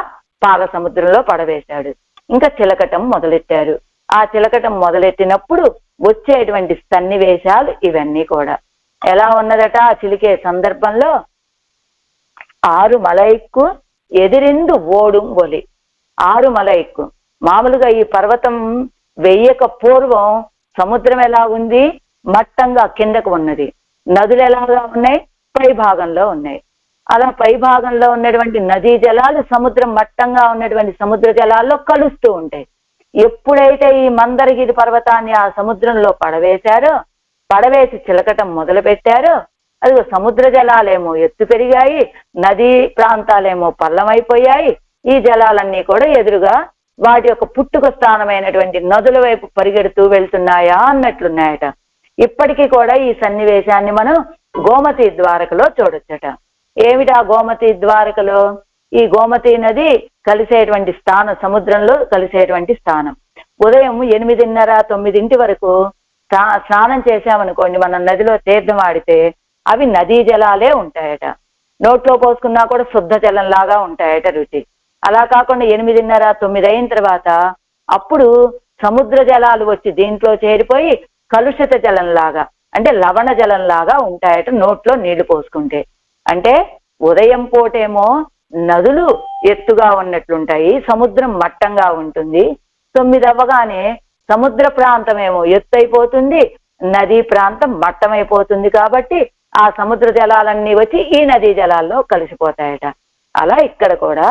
Speaker 1: పాల సముద్రంలో పడవేశాడు. ఇంకా చిలకటం మొదలెట్టారు. ఆ చిలకటం మొదలెట్టినప్పుడు వచ్చేటువంటి సన్నివేశాలు ఇవన్నీ కూడా ఎలా ఉన్నదట? ఆ చిలికే సందర్భంలో ఆరు మలైక్కు ఎదిరిందు ఓడుంగొలి. ఆరు మలైక్కు మామూలుగా ఈ పర్వతం వెయ్యక పూర్వం సముద్రం ఎలా ఉంది? మట్టంగా కిందకు ఉన్నది. నదులు ఎలాగా ఉన్నాయి? పై భాగంలో ఉన్నాయి. అలా పై భాగంలో ఉన్నటువంటి నదీ జలాలు సముద్రం మట్టంగా ఉన్నటువంటి సముద్ర జలాల్లో కలుస్తూ ఉంటాయి. ఎప్పుడైతే ఈ మందరగిరి పర్వతాన్ని ఆ సముద్రంలో పడవేశారో, పడవేసి చిలకటం మొదలు పెట్టారో, అది సముద్ర జలాలేమో ఎత్తు పెరిగాయి, నదీ ప్రాంతాలేమో పల్లమైపోయాయి. ఈ జలాలన్నీ కూడా ఎదురుగా వాటి యొక్క పుట్టుక స్థానమైనటువంటి నదుల వైపు పరిగెడుతూ వెళ్తున్నాయా అన్నట్లున్నాయట. ఇప్పటికీ కూడా ఈ సన్నివేశాన్ని మనం గోమతి ద్వారకలో చూడొచ్చట. ఏమిటా గోమతి ద్వారకలో? ఈ గోమతి నది కలిసేటువంటి స్థానం, సముద్రంలో కలిసేటువంటి స్థానం. ఉదయం 8:30-9 వరకు స్నానం చేశామనుకోండి, మనం నదిలో తీర్థం ఆడితే అవి నదీ జలాలే ఉంటాయట. నోట్లో పోసుకున్నా కూడా శుద్ధ జలం లాగా ఉంటాయట రుచి. అలా కాకుండా 8:30-9 అయిన తర్వాత అప్పుడు సముద్ర జలాలు వచ్చి దీంట్లో చేరిపోయి కలుషిత జలంలాగా, అంటే లవణ జలంలాగా ఉంటాయట నోట్లో నీళ్లు పోసుకుంటే. అంటే ఉదయం పూటేమో నదులు ఎత్తుగా ఉన్నట్లుంటాయి, సముద్రం మట్టంగా ఉంటుంది. 9 అవ్వగానే సముద్ర ప్రాంతం ఏమో ఎత్తు అయిపోతుంది, నదీ ప్రాంతం మట్టమైపోతుంది. కాబట్టి ఆ సముద్ర జలాలన్నీ వచ్చి ఈ నదీ జలాల్లో కలిసిపోతాయట. అలా ఇక్కడ కూడా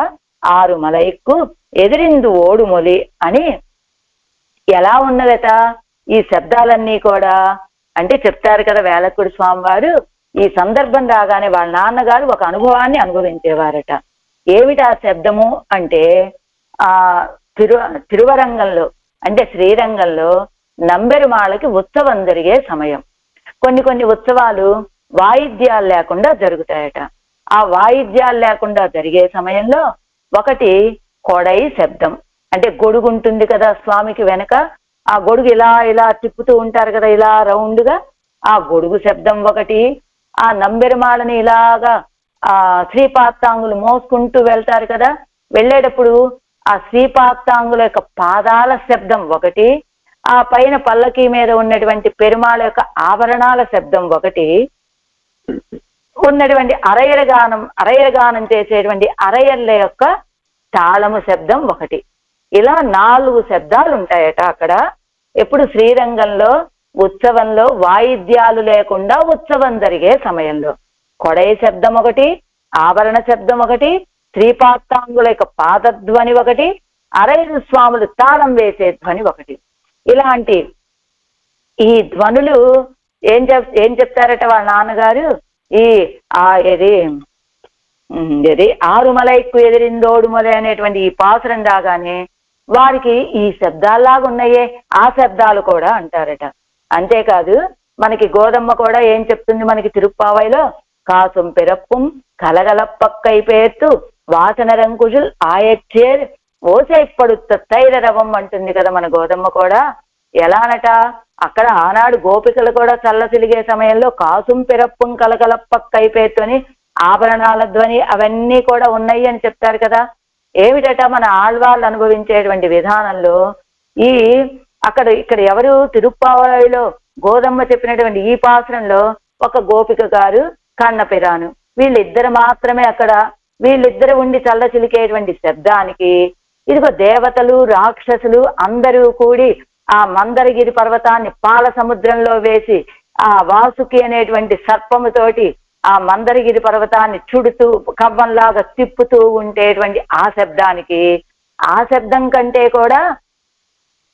Speaker 1: ఆరు మలైక్కు ఎదిరిందు ఓడుమొలి అని ఎలా ఉన్నదట? ఈ శబ్దాలన్నీ కూడా అంటే చెప్తారు కదా వేలక్కుడి స్వామి వారు. ఈ సందర్భం రాగానే వాళ్ళ నాన్నగారు ఒక అనుభవాన్ని అనుభవించేవారట. ఏమిటి ఆ శబ్దము అంటే, ఆ తిరువరంగంలో అంటే శ్రీరంగంలో నంబెరుమాళకి ఉత్సవం జరిగే సమయం. కొన్ని ఉత్సవాలు వాయిద్యాలు లేకుండా జరుగుతాయట. ఆ వాయిద్యాలు లేకుండా జరిగే సమయంలో ఒకటి కొడై శబ్దం, అంటే గొడుగు ఉంటుంది కదా స్వామికి వెనక, ఆ గొడుగు ఇలా ఇలా తిప్పుతూ ఉంటారు కదా ఇలా రౌండ్గా, ఆ గొడుగు శబ్దం ఒకటి, ఆ నంబెరుమాళని ఇలాగా ఆ శ్రీపాత్తాంగులు మోసుకుంటూ వెళ్తారు కదా, వెళ్ళేటప్పుడు ఆ శ్రీపాత్తాంగుల యొక్క పాదాల శబ్దం ఒకటి, ఆ పైన పల్లకి మీద ఉన్నటువంటి పెరుమాళ యొక్క ఆభరణాల శబ్దం ఒకటి, ఉన్నటువంటి అరయరగానం చేసేటువంటి అరయర్ల యొక్క తాళము శబ్దం ఒకటి. ఇలా 4 శబ్దాలు ఉంటాయట అక్కడ. ఎప్పుడు శ్రీరంగంలో ఉత్సవంలో వాయిద్యాలు లేకుండా ఉత్సవం జరిగే సమయంలో కొడై శబ్దం ఒకటి, ఆభరణ శబ్దం ఒకటి, శ్రీపాత్తాంగుల యొక్క పాదధ్వని ఒకటి, అరయరు స్వాములు తాళం వేసే ధ్వని ఒకటి. ఇలాంటి ఈ ధ్వనులు ఏం చెప్తారట వాళ్ళ నాన్నగారు, ఇది ఆరుమలైక్కు ఎదిరిందోడుమలై అనేటువంటి ఈ పాసురం రాగానే వారికి ఈ శబ్దాల్లాగా ఉన్నాయే ఆ శబ్దాలు కూడా అంటారట. అంతేకాదు మనకి గోదమ్మ కూడా ఏం చెప్తుంది మనకి తిరుప్పావైలో, కాసుం పిరప్పుం కలగలప్పక్కై పేర్తు వాసన రంకుజుల్ ఆయచ్చేర్ ఓసైపడుత తైరరవం అంటుంది కదా మన గోదమ్మ కూడా. ఎలానట, అక్కడ ఆనాడు గోపికలు కూడా చల్లసిలిగే సమయంలో కాసుం పిరప్పుం కలగలప్పక్కై పేర్తు అని ఆభరణాల ధ్వని అవన్నీ కూడా ఉన్నాయి అని చెప్తారు కదా. ఏమిటట, మన ఆళ్వాళ్ళు అనుభవించేటువంటి విధానంలో ఇక్కడ ఎవరు తిరుప్పావళిలో గోదమ్మ చెప్పినటువంటి ఈ పాత్రంలో ఒక గోపిక గారు కన్నపిరాను, వీళ్ళిద్దరు మాత్రమే అక్కడ. వీళ్ళిద్దరు ఉండి చల్లచిలికేటువంటి శబ్దానికి ఇదిగో దేవతలు రాక్షసులు అందరూ కూడి ఆ మందరగిరి పర్వతాన్ని పాల సముద్రంలో వేసి ఆ వాసుకి అనేటువంటి సర్పముతోటి ఆ మందరగిరి పర్వతాన్ని చుడుతూ కవ్వంలాగా తిప్పుతూ ఉండేటువంటి ఆ శబ్దానికి, ఆ శబ్దం కంటే కూడా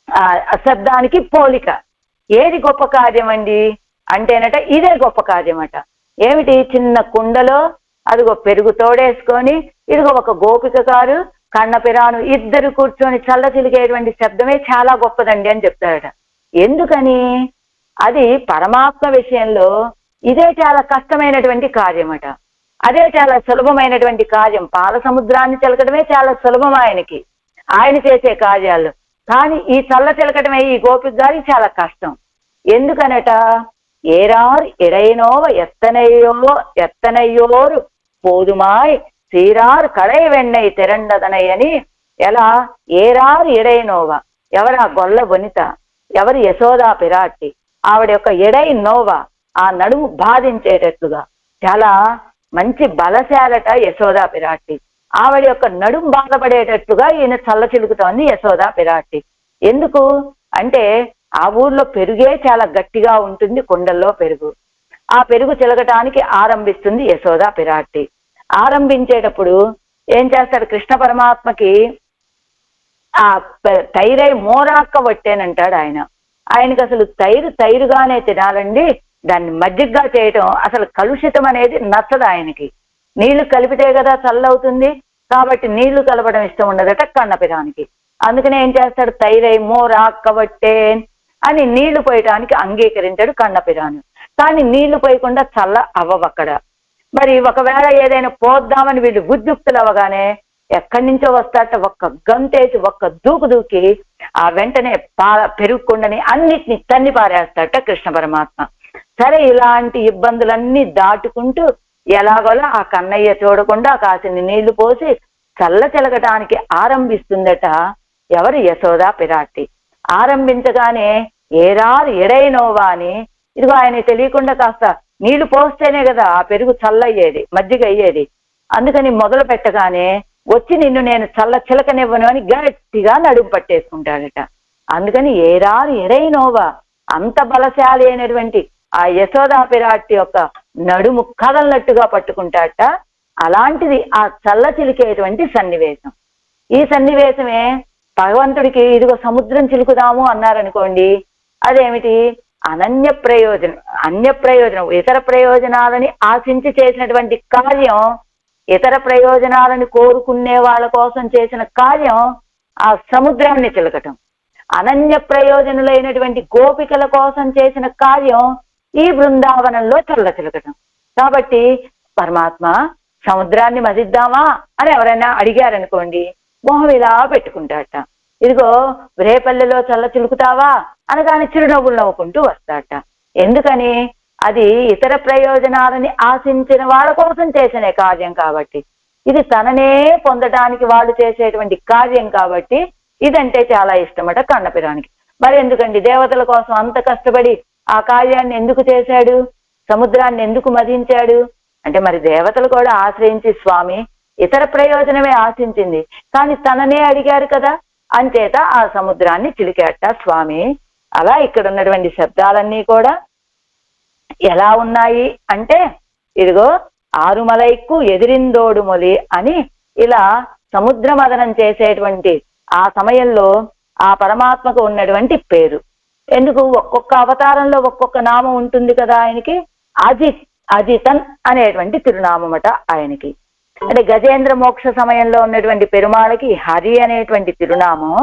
Speaker 1: ఆ శబ్దానికి పోలిక. ఏది గొప్ప కార్యం అండి అంటేనట ఇదే గొప్ప కార్యమట. ఏమిటి, చిన్న కుండలో అదిగో పెరుగు తోడేసుకొని ఇదిగో ఒక గోపిక గారు కన్నపిరాను ఇద్దరు కూర్చొని చల్లచిలికేటువంటి శబ్దమే చాలా గొప్పదండి అని చెప్తారట. ఎందుకని, అది పరమాత్మ విషయంలో ఇదే చాలా కష్టమైనటువంటి కార్యమట, అదే చాలా సులభమైనటువంటి కార్యం. పాల సముద్రాన్ని చిలకడమే చాలా సులభం ఆయనకి, ఆయన చేసే కార్యాలు. కానీ ఈ చల్ల చిలకటమే ఈ గోపిక గారికి చాలా కష్టం. ఎందుకనట, ఏరార్ ఇడైనోవ ఎత్తనయ్యోరు పోదుమాయ్ సీరార్ కడై వెన్నై తెరండదనై అని. ఎలా, ఏరార్ ఇడైనోవ, ఎవరా గొల్ల వనిత, ఎవరు యశోదా పిరాట్టి, ఆవిడ యొక్క ఎడై నోవ ఆ నడుము బాధించేటట్లుగా చాలా మంచి బలశాలట యశోదా పిరాట్టి. ఆవిడ యొక్క నడుము బాధపడేటట్లుగా ఈయన చల్ల చిలుకుతోంది యశోదా పిరాట్టి. ఎందుకు అంటే ఆ ఊర్లో పెరుగే చాలా గట్టిగా ఉంటుంది, కుండల్లో పెరుగు. ఆ పెరుగు చిలకటానికి ఆరంభిస్తుంది యశోదా పిరాట్టి. ఆరంభించేటప్పుడు ఏం చేస్తాడు, కృష్ణ పరమాత్మకి ఆ తైరై మోరాక్క వట్టేనంటాడు ఆయన. ఆయనకి అసలు తైరుగానే తినాలండి, దాన్ని మజ్జిగగా చేయటం అసలు కలుషితం అనేది నచ్చదు ఆయనకి. నీళ్లు కలిపితే కదా చల్లవుతుంది, కాబట్టి నీళ్లు కలపడం ఇష్టం ఉండదట కన్నపిరానికి. అందుకనే ఏం చేస్తాడు, తైరై మోరాక్కవట్టే అని నీళ్లు పోయటానికి అంగీకరించాడు కన్నపిరాను. కానీ నీళ్లు పోయకుండా చల్ల అవ్వవక్కడ. మరి ఒకవేళ ఏదైనా పోద్దామని వీళ్ళు ఉద్యుక్తులు అవ్వగానే ఎక్కడి నుంచో వస్తాట, ఒక్క గంతేసి ఒక్క దూకు దూకి ఆ వెంటనే పెరుగుకుండని అన్నిటిని తన్ని పారేస్తాట కృష్ణ పరమాత్మ. సరే, ఇలాంటి ఇబ్బందులన్నీ దాటుకుంటూ ఎలాగోలా ఆ కన్నయ్య చూడకుండా కాసిని నీళ్లు పోసి చల్ల చెలగటానికి ఆరంభిస్తుందట ఎవరు, యశోదా పిరాట్టి. ఆరంభించగానే ఏరారు ఎడైనోవా అని ఇదిగో ఆయన తెలియకుండా కాస్త నీళ్లు పోస్తేనే కదా ఆ పెరుగు చల్లయ్యేది, మజ్జిగ అయ్యేది. అందుకని మొదలు పెట్టగానే వచ్చి నిన్ను నేను చల్ల చిలకనివ్వను అని గట్టిగా నడుము పట్టేసుకుంటాడట. అందుకని ఏరారు ఎడైనోవా, అంత బలశాలి అయినటువంటి ఆ యశోదా పిరాట్టి యొక్క నడుము కదలనట్టుగా పట్టుకుంటాడట. అలాంటిది ఆ చల్ల చిలికేటువంటి సన్నివేశం. ఈ సన్నివేశమే భగవంతుడికి ఇదిగో సముద్రం చిలుకుదాము అన్నారనుకోండి, అదేమిటి, అన్య ప్రయోజనం ఇతర ప్రయోజనాలని ఆశించి చేసినటువంటి కార్యం, ఇతర ప్రయోజనాలను కోరుకునే వాళ్ళ కోసం చేసిన కార్యం ఆ సముద్రాన్ని చిలకటం. అనన్య ప్రయోజనులైనటువంటి గోపికల కోసం చేసిన కార్యం ఈ బృందావనంలో చల్లచిలకటం. కాబట్టి పరమాత్మ సముద్రాన్ని మదిద్దామా అని ఎవరైనా అడిగారనుకోండి, మొహం ఇలా పెట్టుకుంటాట. ఇదిగో రేపల్లెలో చల్ల చిలుకుతావా అనగానే చిరునవ్వులు నవ్వుకుంటూ వస్తాట. ఎందుకని? అది ఇతర ప్రయోజనాలని ఆశించిన వాళ్ళ కోసం చేసిన కార్యం కాబట్టి, ఇది తననే పొందడానికి వాళ్ళు చేసేటువంటి కార్యం కాబట్టి ఇదంటే చాలా ఇష్టమట కన్నపిరానికి. మరి ఎందుకండి దేవతల కోసం అంత కష్టపడి ఆ కార్యాన్ని ఎందుకు చేశాడు? సముద్రాన్ని ఎందుకు మదించాడు అంటే, మరి దేవతలు కూడా ఆశ్రయించి స్వామి ఇతర ప్రయోజనమే ఆశించింది, కానీ తననే అడిగారు కదా, అంచేత ఆ సముద్రాన్ని చిలికేట స్వామి. అలా ఇక్కడ ఉన్నటువంటి శబ్దాలన్నీ కూడా ఎలా ఉన్నాయి అంటే, ఇదిగో ఆరుమలైక్కు ఎదిరిందోడు మొలి అని ఇలా సముద్ర మదనం చేసేటువంటి ఆ సమయంలో ఆ పరమాత్మకు ఉన్నటువంటి పేరు. ఎందుకు? ఒక్కొక్క అవతారంలో ఒక్కొక్క నామం ఉంటుంది కదా ఆయనకి. అజితన్ అనేటువంటి తిరునామమట ఆయనకి. అంటే గజేంద్ర మోక్ష సమయంలో ఉన్నటువంటి పెరుమాళకి హరి అనేటువంటి తిరునామం,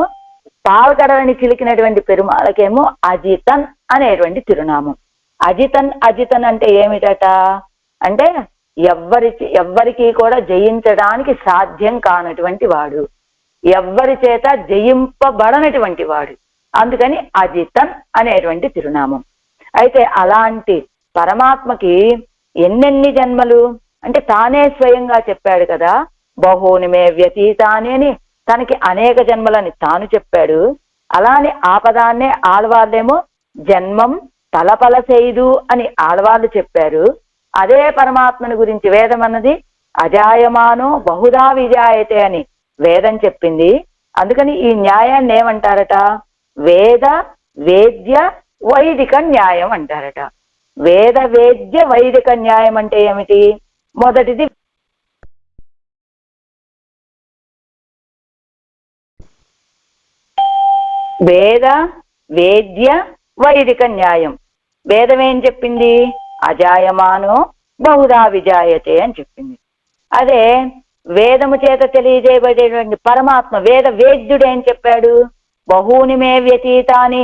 Speaker 1: పాల్గడలని చిలికినటువంటి పెరుమాళకేమో అజితన్ అనేటువంటి తిరునామం. అజితన్ అంటే ఏమిటట అంటే, ఎవ్వరికి కూడా జయించడానికి సాధ్యం కానటువంటి వాడు, ఎవ్వరి చేత జయింపబడనటువంటి వాడు, అందుకని అజితన్ అనేటువంటి తిరునామం. అయితే అలాంటి పరమాత్మకి ఎన్నెన్ని జన్మలు అంటే తానే స్వయంగా చెప్పాడు కదా, బహూని మే వ్యతీతాని అని తనకి అనేక జన్మలని తాను చెప్పాడు. అలానే ఆపదాన్నే ఆళ్వాళ్ళేమో జన్మం తలపల చేయదు అని ఆళ్వాళ్ళు చెప్పారు. అదే పరమాత్మని గురించి వేదం అన్నది అజాయమానో బహుదా విజాయతే అని వేదం చెప్పింది. అందుకని ఈ న్యాయాన్ని ఏమంటారట? వేద వేద్య వైదిక న్యాయం అంటారట. వేద వేద్య వైదిక న్యాయం అంటే ఏమిటి? మొదటిది వేద వేద్య వైదిక న్యాయం. వేదం ఏం చెప్పింది? అజాయమానో బహుదా విజాయతే అని చెప్పింది. అదే వేదము చేత తెలియజేయబడేటువంటి పరమాత్మ వేద వేద్యుడు ఏం చెప్పాడు? బహూని మే వ్యతీతాని,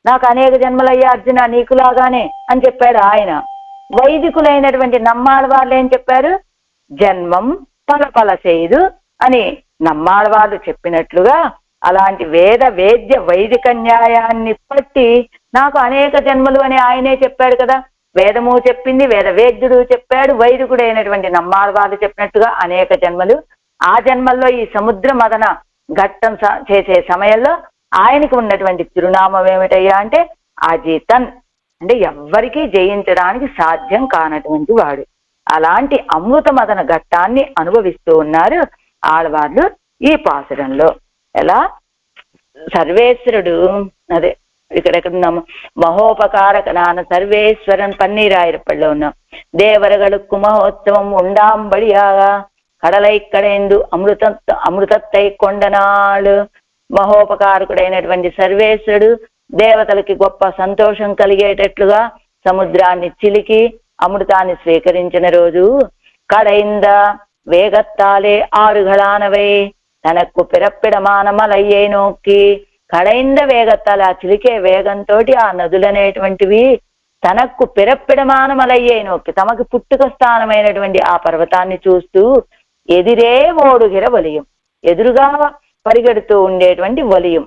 Speaker 1: నాకు అనేక జన్మలయ్యా అర్జున నీకులాగానే అని చెప్పాడు ఆయన. వైదికులైనటువంటి నమ్మాళ్ళ వాళ్ళు ఏం చెప్పారు? జన్మం తలపల చేయదు అని నమ్మాళ్ళ వాళ్ళు చెప్పినట్లుగా అలాంటి వేద వేద్య వైదిక న్యాయాన్ని బట్టి నాకు అనేక జన్మలు అని ఆయనే చెప్పాడు కదా. వేదము చెప్పింది, వేద వేద్యుడు చెప్పాడు, వైదికుడైనటువంటి నమ్మాళ్ళ వాళ్ళు చెప్పినట్టుగా అనేక జన్మలు. ఆ జన్మల్లో ఈ సముద్ర మదన ఘట్టం చేసే సమయంలో ఆయనకు ఉన్నటువంటి తిరునామం ఏమిటయ్యా అంటే అజితన్, అంటే ఎవ్వరికీ జయించడానికి సాధ్యం కానటువంటి వాడు. అలాంటి అమృత మదన ఘట్టాన్ని అనుభవిస్తూ ఉన్నారు ఆళ్వార్లు ఈ పాసురంలో. ఎలా సర్వేశ్వరుడు, అదే ఇక్కడెక్కడున్నాము, మహోపకారక నాన్న సర్వేశ్వరన్ పన్నీరాయిరప్పల్లో ఉన్నాం. దేవరగడుక్కు మహోత్సవం ఉండాంబడియాగా కడలై కడైందు అమృతత్తై కొండనాళ్ళు. మహోపకారకుడైనటువంటి సర్వేశ్వరుడు దేవతలకి గొప్ప సంతోషం కలిగేటట్లుగా సముద్రాన్ని చిలికి అమృతాన్ని స్వీకరించిన రోజు కడైంద వేగత్తాలే ఆరుగళానవై తనకు పిరప్పిడమాన మలయ్యే నోక్కి. కడైంద వేగత్తాలే, ఆ చిలికే వేగంతో ఆ నదులనేటువంటివి తనకు పిరప్పిడమాన మలయ్యే నోక్కి, తమకు పుట్టుక స్థానమైనటువంటి ఆ పర్వతాన్ని చూస్తూ ఎదిరే ఓడుగిర వలియం, ఎదురుగా పరిగెడుతూ ఉండేటువంటి వలియం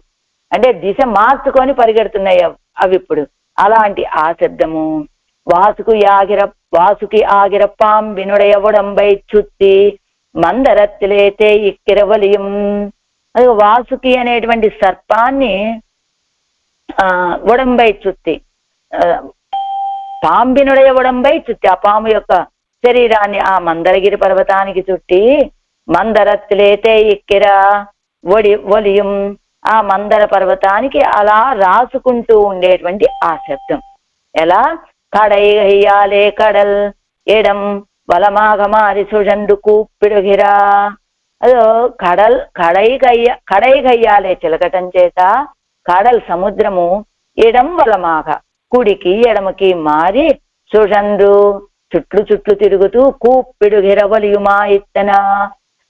Speaker 1: అంటే దిశ మార్చుకొని పరిగెడుతున్నాయి అవి ఇప్పుడు. అలాంటి ఆ శబ్దము వాసుకి ఆగిరప్పాం వినుడయవడంబై చుత్తి మందరత్తిలేతే ఇక్కిరవలియం. అది వాసుకి అనేటువంటి సర్పాన్ని ఉడంబై చుత్తి, పాంబినుడయ ఉడంబై చుత్తి, ఆ పాము యొక్క శరీరాన్ని ఆ మందరగిరి పర్వతానికి చుట్టి మందరత్తిలేతే ఇక్కిర ఒలియం, ఆ మందర పర్వతానికి అలా రాసుకుంటూ ఉండేటువంటి ఆ శబ్దం. ఎలా కడైగయ్యాలే కడల్ ఎడం వలమాగమారి సుజండు కూప్పిడుగిరా. అదో కడైగయ్యాలే చిలకటం చేత కడల్ సముద్రము ఎడం వలమాగ కుడికి ఎడమకి మారి సుజండు చుట్లు తిరుగుతూ కూప్పిడుగిర వలియుమా ఇత్తన,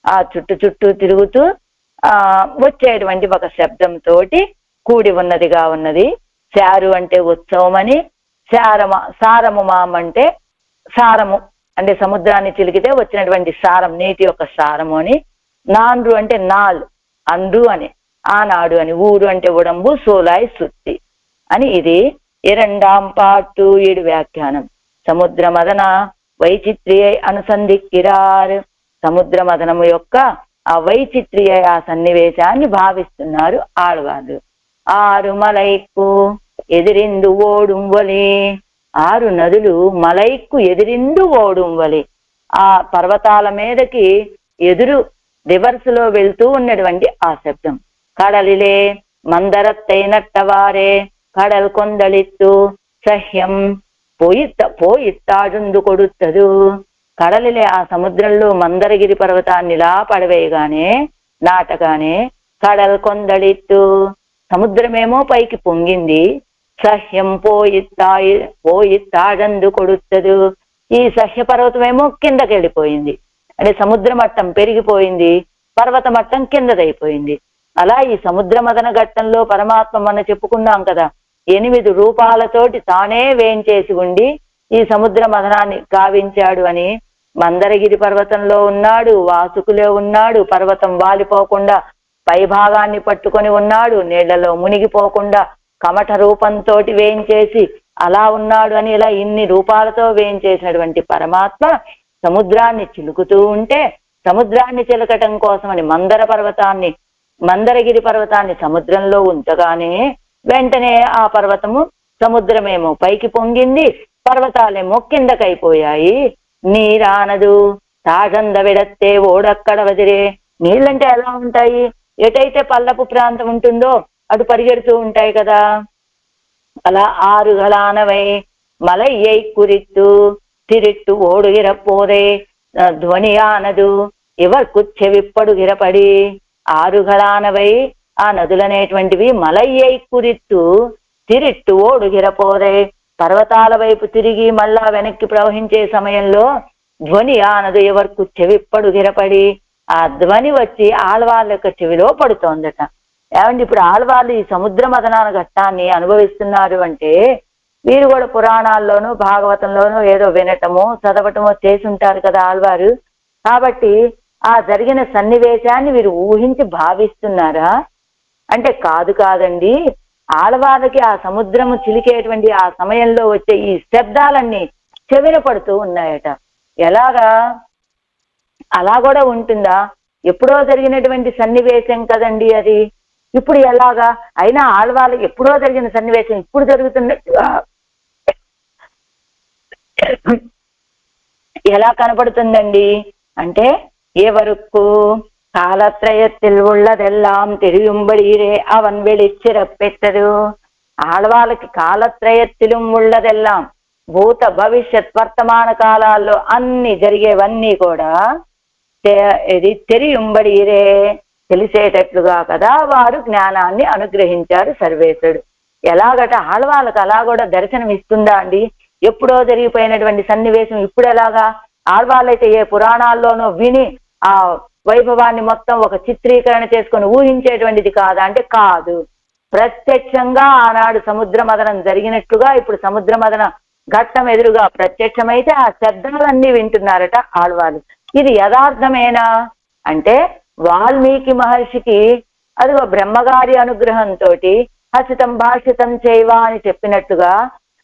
Speaker 1: ఆ చుట్టూ తిరుగుతూ వచ్చేటువంటి ఒక శబ్దంతో కూడి ఉన్నదిగా ఉన్నది. శారు అంటే ఉత్సవం అని, సారము మాం అంటే సారము అంటే సముద్రాన్ని చిలికితే వచ్చినటువంటి సారం, నీటి యొక్క సారము అని. నాన్రు అంటే నాల్, అందు అని, ఆనాడు అని. ఊరు అంటే ఉడంబు, సోలాయ్ సుత్తి అని. ఇది ఇరండాం పాటు 7 వ్యాఖ్యానం. సముద్ర మదన వైచిత్రియ అనుసంధిక్కిరార్. సముద్ర మదనము యొక్క ఆ వైచిత్రియ ఆ సన్నివేశాన్ని భావిస్తున్నారు ఆళ్వార్లు. 6 మలైక్కు ఎదిరిందు ఓడుంవలి. 6 నదులు మలైక్కు ఎదిరిందు ఓడుంవలి. ఆ పర్వతాల మీదకి ఎదురు రివర్స్ లో వెళ్తూ ఉన్నటువంటి ఆ శబ్దం. కడలిలే మందరత్తైనట్టవారే కడల్ కొందళిత్తు సహ్యం పోయిత్తాడుందు కొడుతదు. కడలిలే ఆ సముద్రంలో మందరగిరి పర్వతాన్ని ఇలా పడవేయగానే, నాటగానే, కడల్ కొందళిత్తు సముద్రమేమో పైకి పొంగింది. సహ్యం పోయిత్తాడందు కొడుతదు. ఈ సహ్య పర్వతమేమో కిందకి వెళ్ళిపోయింది. అంటే సముద్ర మట్టం పెరిగిపోయింది, పర్వత మట్టం కిందదైపోయింది. అలా ఈ సముద్ర మదన ఘట్టంలో పరమాత్మ మనం చెప్పుకున్నాం కదా, 8 రూపాలతోటి తానే వేంచేసి ఉండి ఈ సముద్ర మదనాన్ని గావించాడు అని. మందరగిరి పర్వతంలో ఉన్నాడు, వాసుకులే ఉన్నాడు, పర్వతం వాలిపోకుండా పైభాగాన్ని పట్టుకొని ఉన్నాడు, నీళ్లలో మునిగిపోకుండా కమఠ రూపంతో వేయించేసి అలా ఉన్నాడు అని. ఇలా ఇన్ని రూపాలతో వేయించేసినటువంటి పరమాత్మ సముద్రాన్ని చిలుకుతూ ఉంటే, సముద్రాన్ని చిలకటం కోసమని మందరగిరి పర్వతాన్ని సముద్రంలో ఉంచగానే వెంటనే ఆ పర్వతము, సముద్రమేమో పైకి పొంగింది, పర్వతాలేమో కిందకైపోయాయి. నీరానదు తాగంద విడత్తే ఓడక్కడ వదిరే. నీళ్ళంటే ఎలా ఉంటాయి? ఎటైతే పల్లపు ప్రాంతం ఉంటుందో అటు పరిగెడుతూ ఉంటాయి కదా. అలా 6 గలానవై మలయ్యై కురిత్తు తిరిట్టు ఓడుగిరపోదే ధ్వనియానదు ఇవర్కు చెవిప్పడు గిరపడి. 6 గలానవై ఆ నదులనేటువంటివి మలయ్యై కురిత్తు తిరిట్టు ఓడుగిరపోదే పర్వతాల వైపు తిరిగి మళ్ళా వెనక్కి ప్రవహించే సమయంలో ధ్వని ఆనదు ఎవరికి చెవిప్పడు గిరపడి. ఆ ధ్వని వచ్చి ఆళ్వార్ల యొక్క చెవిలో పడుతోందట. ఏమండి, ఇప్పుడు ఆళ్వార్లు ఈ సముద్ర మదనాన ఘట్టాన్ని అనుభవిస్తున్నారు అంటే వీరు కూడా పురాణాల్లోనూ భాగవతంలోనూ ఏదో వినటమో చదవటమో చేసి ఉంటారు కదా ఆళ్వారు. కాబట్టి ఆ జరిగిన సన్నివేశాన్ని వీరు ఊహించి భావిస్తున్నారా అంటే కాదండి. ఆళ్వార్లకి ఆ సముద్రము చిలికేటువంటి ఆ సమయంలో వచ్చే ఈ శబ్దాలన్నీ చెవిన పడుతూ ఉన్నాయట. ఎలాగా? అలా కూడా ఉంటుందా? ఎప్పుడో జరిగినటువంటి సన్నివేశం కదండి అది. ఇప్పుడు ఎలాగా? అయినా ఆళ్వార్లకి ఎప్పుడో జరిగిన సన్నివేశం ఇప్పుడు జరుగుతున్నట్టుగా ఎలా కనపడుతుందండి అంటే, ఎవరుకు కాలత్రయத்தில் உள்ளதெல்லாம் தெரியும்படியே அவன் வெளிச்சிறப்பெற்றது. ఆళ్వాళ్ళకి కాలత్రయத்திலும் உள்ளதெல்லாம், భూత భవిష్యత్ వర్తమాన కాలాల్లో అన్ని జరిగేవన్నీ కూడా ఇది తెలియంబడిరే, తెలిసేటట్లుగా కదా వారు జ్ఞానాన్ని అనుగ్రహించారు సర్వేశ్వరుడు. ఎలాగట? ఆళ్వాళ్ళకి అలా కూడా దర్శనం ఇస్తుందా అండి? ఎప్పుడో జరిగిపోయినటువంటి సన్నివేశం ఇప్పుడు ఎలాగా? ఆళ్వాళ్ళైతే ఏ పురాణాల్లోనో విని ఆ వైభవాన్ని మొత్తం ఒక చిత్రీకరణ చేసుకొని ఊహించేటువంటిది కాదా అంటే కాదు. ప్రత్యక్షంగా ఆనాడు సముద్ర మదనం జరిగినట్లుగా ఇప్పుడు సముద్ర మదన ఘట్టం ఎదురుగా ప్రత్యక్షమైతే ఆ శబ్దాలన్నీ వింటున్నారట ఆళ్వాళ్ళు. ఇది యథార్థమేనా అంటే, వాల్మీకి మహర్షికి అదిగో బ్రహ్మగారి అనుగ్రహంతో హసితం భాషితం చేయవా అని చెప్పినట్టుగా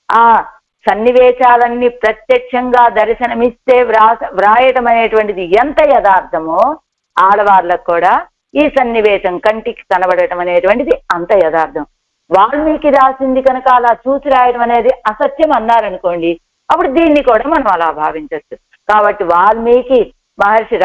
Speaker 1: ఆ సన్నివేశాలన్నీ ప్రత్యక్షంగా దర్శనమిస్తే వ్రాయటం అనేటువంటిది ఎంత యథార్థమో, ఆడవాళ్ళకు కూడా ఈ సన్నివేశం కంటికి కనబడటం అనేటువంటిది అంత యథార్థం. వాల్మీకి రాసింది కనుక అలా చూసి రాయడం అనేది అసత్యం అన్నారనుకోండి, అప్పుడు దీన్ని కూడా మనం అలా భావించవచ్చు. కాబట్టి వాల్మీకి మహర్షి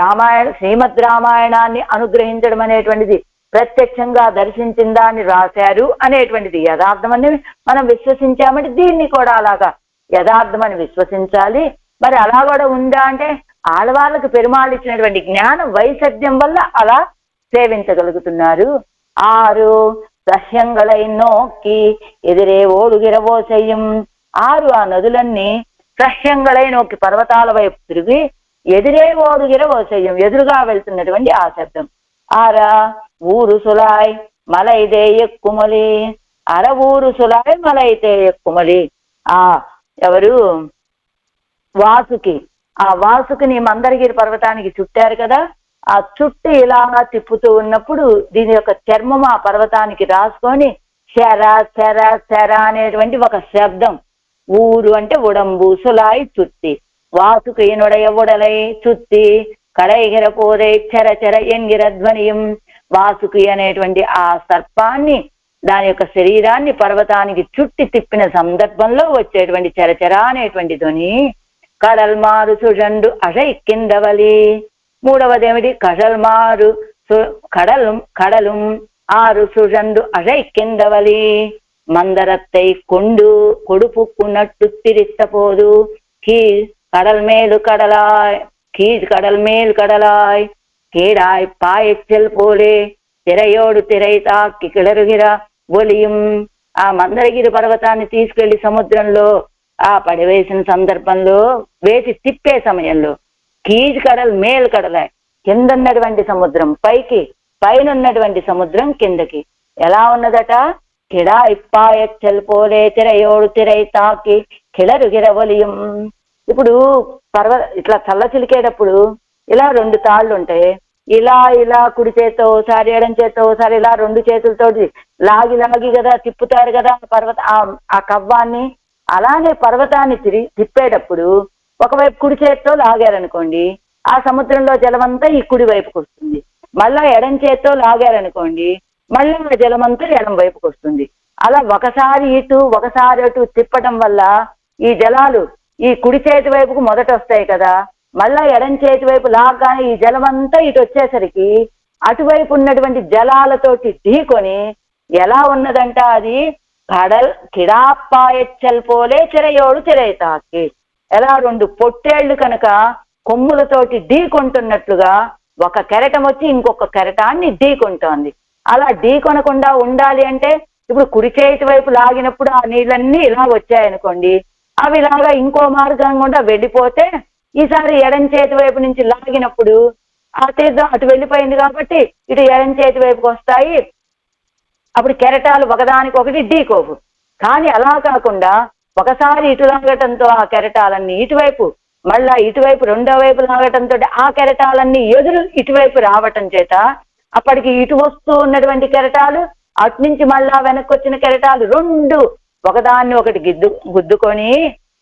Speaker 1: శ్రీమద్ రామాయణాన్ని అనుగ్రహించడం అనేటువంటిది ప్రత్యక్షంగా దర్శించిన దాన్ని రాశారు అనేటువంటిది యథార్థమని మనం విశ్వసించామంటే దీన్ని కూడా అలాగా యథార్థమని విశ్వసించాలి. మరి అలా కూడా ఉందా అంటే, ఆడవాళ్ళకు పెరుమాళ్ళు ఇచ్చినటువంటి జ్ఞాన వైసద్యం వల్ల అలా సేవించగలుగుతున్నారు. 6 సహ్యంగళై నోక్కి ఎదిరే ఓడుగిరవో చెయ్యం. 6 ఆ నదులన్నీ సహ్యంగళై నోక్కి పర్వతాల వైపు తిరిగి ఎదిరే ఓడుగిరవో చెయ్యం, ఎదురుగా వెళ్తున్నటువంటి ఆ శబ్దం. 6 ఊరు సులాయ్ మలైదేయ కుమలి అరవూరు సులాయ్ మలైదేయ కుమలి. ఆ ఎవరు వాసుకి, ఆ వాసుకిని మందరగిరి పర్వతానికి చుట్టారు కదా, ఆ చుట్టి ఇలా తిప్పుతూ ఉన్నప్పుడు దీని యొక్క చర్మం ఆ పర్వతానికి రాసుకొని శర శర శర అనేటువంటి ఒక శబ్దం. ఊరు అంటే ఉడంబు, సులాయి చుత్తి, వాసుకు ఈనుడయ ఉడలై చుత్తి కడైగిర పోదై చెర చెర ఎంగిర ధ్వనియం. వాసుకి అనేటువంటి ఆ సర్పాన్ని దాని యొక్క శరీరాన్ని పర్వతానికి చుట్టి తిప్పిన సందర్భంలో వచ్చేటువంటి చెరచెర అనేటువంటి ధ్వని. కడల్మారు సుజండు అషై కిందవలి. మూడవదేమిటి? కడల్మారు కడலும் ఆరు సుజండు అషై కిందవలి. మందరత్తై కొండు కొడుపుక్కున్నట్టు తిరిత్తపోదు. கடல் மேலு கடலாய் கடல் மேல் கடலாய் கீழாய் பாயச்சல் போலே తిరయోడు తిరై తాకి కిళరుగుగిర ఒలియం. ఆ మందరగిరి పర్వతాన్ని తీసుకెళ్లి సముద్రంలో ఆ పడివేసిన సందర్భంలో వేసి తిప్పే సమయంలో కీజ్ కడల్ మేల్ కడలాయ్, కింద ఉన్నటువంటి సముద్రం పైకి, పైన ఉన్నటువంటి సముద్రం కిందకి ఎలా ఉన్నదట? కిడా ఇప్పాయచ్చల్ పోలే తిరయోడు తిరై తాకి కిళరుగుగిర ఒలియం. ఇప్పుడు ఇట్లా చల్ల చిలికేటప్పుడు ఇలా రెండు తాళ్ళు ఉంటాయి. ఇలా ఇలా కుడి చేత్తో ఒకసారి, ఎడం చేత్తో ఒకసారి, ఇలా రెండు చేతులతోటి లాగి లాగి కదా తిప్పుతారు కదా ఆ కవ్వాన్ని. అలానే పర్వతాన్ని తిప్పేటప్పుడు ఒకవైపు కుడి చేత్తో లాగారనుకోండి, ఆ సముద్రంలో జలమంతా ఈ కుడి వైపుకి వస్తుంది. మళ్ళా ఎడం చేత్తో లాగారనుకోండి, మళ్ళీ ఆ జలమంతా ఎడం వైపుకి వస్తుంది. అలా ఒకసారి ఇటు ఒకసారి అటు తిప్పటం వల్ల ఈ జలాలు ఈ కుడి చేతి వైపుకు మొదట వస్తాయి కదా, మళ్ళా ఎడం చేతి వైపు లాగానే ఈ జలమంతా ఇటు వచ్చేసరికి అటువైపు ఉన్నటువంటి జలాలతోటి ఢీకొని ఎలా ఉన్నదంట అది కడల్ కిడాపాయచ్చల్ పోలే చిరయోడు చిరైతాకి. ఎలా రెండు పొట్టేళ్లు కనుక కొమ్ములతోటి ఢీకొంటున్నట్లుగా ఒక కెరటం వచ్చి ఇంకొక కెరటాన్ని ఢీకొంటోంది. అలా ఢీకొనకుండా ఉండాలి అంటే ఇప్పుడు కుడి చేతి వైపు లాగినప్పుడు ఆ నీళ్ళన్నీ ఇలా వచ్చాయనుకోండి, అవి ఇలాగా ఇంకో మార్గం కూడా వెళ్ళిపోతే ఈసారి ఎడం చేతి వైపు నుంచి లాగినప్పుడు ఆ తీర్థం అటు వెళ్ళిపోయింది కాబట్టి ఇటు ఎడం చేతి వైపుకి వస్తాయి. అప్పుడు కెరటాలు ఒకదానికొకటి ఢీకోవు. కానీ అలా కాకుండా ఒకసారి ఇటు లాగటంతో ఆ కెరటాలన్నీ ఇటువైపు, మళ్ళా ఇటువైపు రెండో వైపు లాగటంతో ఆ కెరటాలన్నీ ఎదురు ఇటువైపు రావటం చేత అప్పటికి ఇటు వస్తూ ఉన్నటువంటి కెరటాలు అటు నుంచి మళ్ళా వెనక్కి వచ్చిన కెరటాలు రెండు ఒకదాన్ని ఒకటి గుద్దుకొని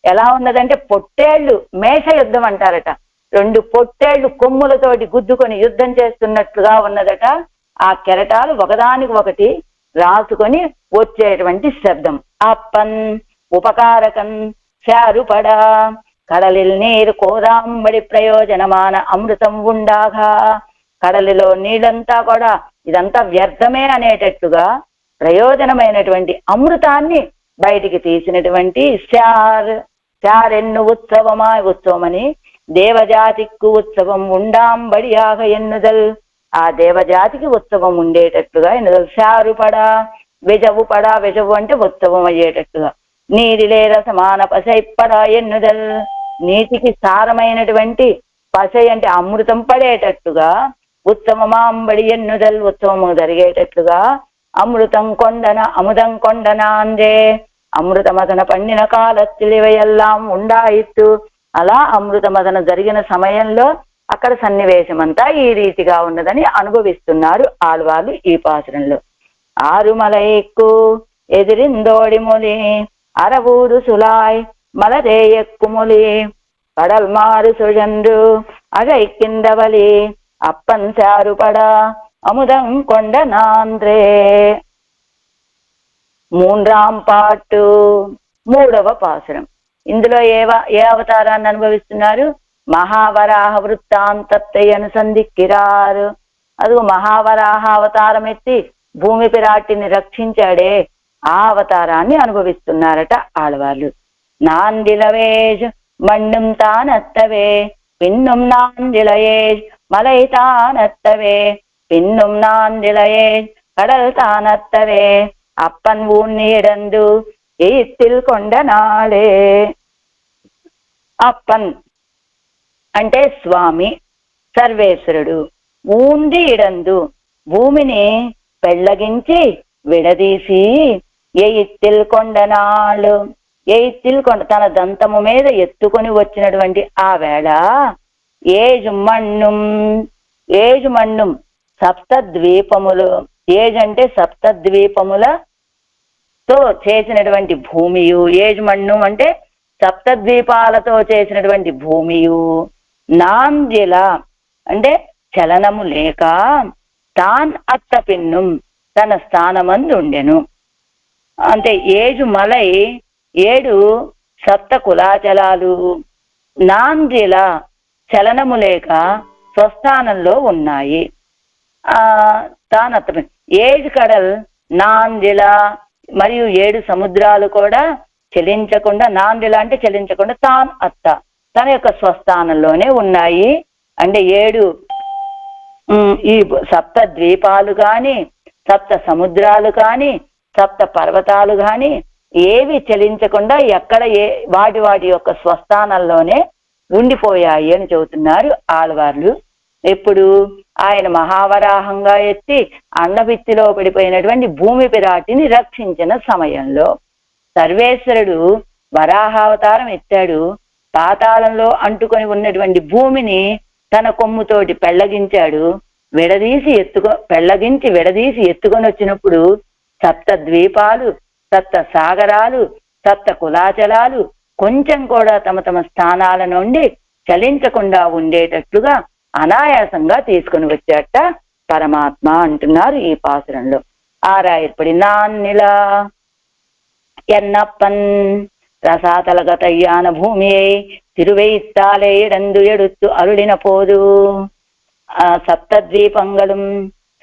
Speaker 1: ఎలా ఉన్నదంటే పొట్టేళ్లు మేష యుద్ధం అంటారట. రెండు పొట్టేళ్లు కొమ్ములతోటి గుద్దుకొని యుద్ధం చేస్తున్నట్లుగా ఉన్నదట. ఆ కెరటాలు ఒకదానికి ఒకటి రాసుకొని వచ్చేటువంటి శబ్దం. అప్పన్ ఉపకారకం శారుపడ కడలిల్ నీరు కోదాంబడి ప్రయోజనమాన అమృతం ఉండాగా. కడలిలో నీళ్ళంతా కూడా ఇదంతా వ్యర్థమే అనేటట్టుగా ప్రయోజనమైనటువంటి అమృతాన్ని బయటికి తీసినటువంటి శారెన్ను ఉత్సవమా ఉత్సవమని దేవజాతికు ఉత్సవం ఉండాంబడియాగ ఎన్నుదల్. ఆ దేవజాతికి ఉత్సవం ఉండేటట్టుగా ఎన్నుదల్. శారుపడ వెజవు పడ, వెజవు అంటే ఉత్సవం అయ్యేటట్టుగా. నీరిలే రసమాన పసైపడ ఎన్నుదల్. నీటికి సారమైనటువంటి పసై అంటే అమృతం పడేటట్టుగా ఉత్సవమాంబడి ఎన్నుదల్, ఉత్సవము జరిగేటట్లుగా. అమృతం కొండన అముదం కొండన అందే అమృతమదన పండిన కాలత్తిలివయెల్లాం ఉండాయిత్తు. అలా అమృతమదన జరిగిన సమయంలో అక్కడ సన్నివేశం అంతా ఈ రీతిగా ఉన్నదని అనుభవిస్తున్నారు ఆళ్వార్లు ఈ పాసురంలో. ఆరుమలైక్కు ఎదిరిందోడి మొలి అరవూరు సులాయ్ మలదేయక్కుమొలి కడల్ మారు సుజండు అగై కిందవలి అప్పన్ శారుపడ అముదం కొండ నాంద్రే. మూండ్రాం పాటు మూడవ పాసురం. ఇందులో ఏ అవతారాన్ని అనుభవిస్తున్నారు? మహావరాహ వృత్తాంతத்தை అనుసంధిక్కిరారు. అది మహావరాహ అవతారం ఎత్తి భూమి పిరాటిని రక్షించాడే ఆ అవతారాన్ని అనుభవిస్తున్నారట ఆడవాళ్ళు. నాందిలవేజ్ మణ్ణుం తానత్తవే పిన్నుం నాందిలయేజ్ మలై తానత్తవే పిన్నుం నాందిలయేజ్ కడల్ తానత్తవే అప్పన్ ఊన్నీడందు ఈత్తిల్ కొండ నాడే. అప్పన్ అంటే స్వామి సర్వేశ్వరుడు. ఊంది ఇడందు భూమిని పెళ్ళగించి విడదీసి ఎయిత్తిల్ కొండనాళ్ళు, ఎయిత్తిల్ కొండ తన దంతము మీద ఎత్తుకొని వచ్చినటువంటి ఆ వేళ ఏజుమన్నుం సప్తద్వీపములు, ఏజ్ అంటే సప్తద్వీపములతో చేసినటువంటి భూమియు, ఏజుమన్ను అంటే సప్తద్వీపాలతో చేసినటువంటి భూమియు, నాంద్యల అంటే చలనము లేక, తాన్ అత్త పిన్నుం తన స్థానమందు ఉండెను. అంటే ఏజుమలై 7 సప్త కులాచలాలు నాంద్యల చలనము లేక స్వస్థానంలో ఉన్నాయి. తానత్త 7 కడల్ నాంద్యల మరియు 7 సముద్రాలు కూడా చలించకుండా, నాంద్యల అంటే చలించకుండా, తాన్ అత్త తన యొక్క స్వస్థానంలోనే ఉన్నాయి. అంటే 7 ఈ సప్త ద్వీపాలు కాని, సప్త సముద్రాలు కాని, సప్త పర్వతాలు కాని ఏవి చలించకుండా ఎక్కడ వాటి యొక్క స్వస్థానంలోనే ఉండిపోయాయి అని చెబుతున్నారు ఆళ్వార్లు. ఎప్పుడు ఆయన మహావరాహంగా ఎత్తి అన్నపిత్తిలో పడిపోయినటువంటి భూమి పిరాటిని రక్షించిన సమయంలో సర్వేశ్వరుడు వరాహావతారం ఎత్తాడు. పాతాళంలో అంటుకొని ఉన్నటువంటి భూమిని తన కొమ్ముతోటి పెళ్లగించాడు. విడదీసి ఎత్తుకొని వచ్చినప్పుడు సప్త ద్వీపాలు, సప్త సాగరాలు, సప్త కులాచలాలు కొంచెం కూడా తమ తమ స్థానాల నుండి చలించకుండా ఉండేటట్లుగా అనాయాసంగా తీసుకుని వచ్చాట పరమాత్మ అంటున్నారు ఈ పాసురంలో. ఆరాయర్పడి నాన్నిలా ఎన్నప్పన్ రసాతలగతయ్యాన భూమియై తిరువెయిత్తాలే ఎడందు ఎడుత్తు అరుళిన పోదు. സപ്തദ്വീപങ്ങളും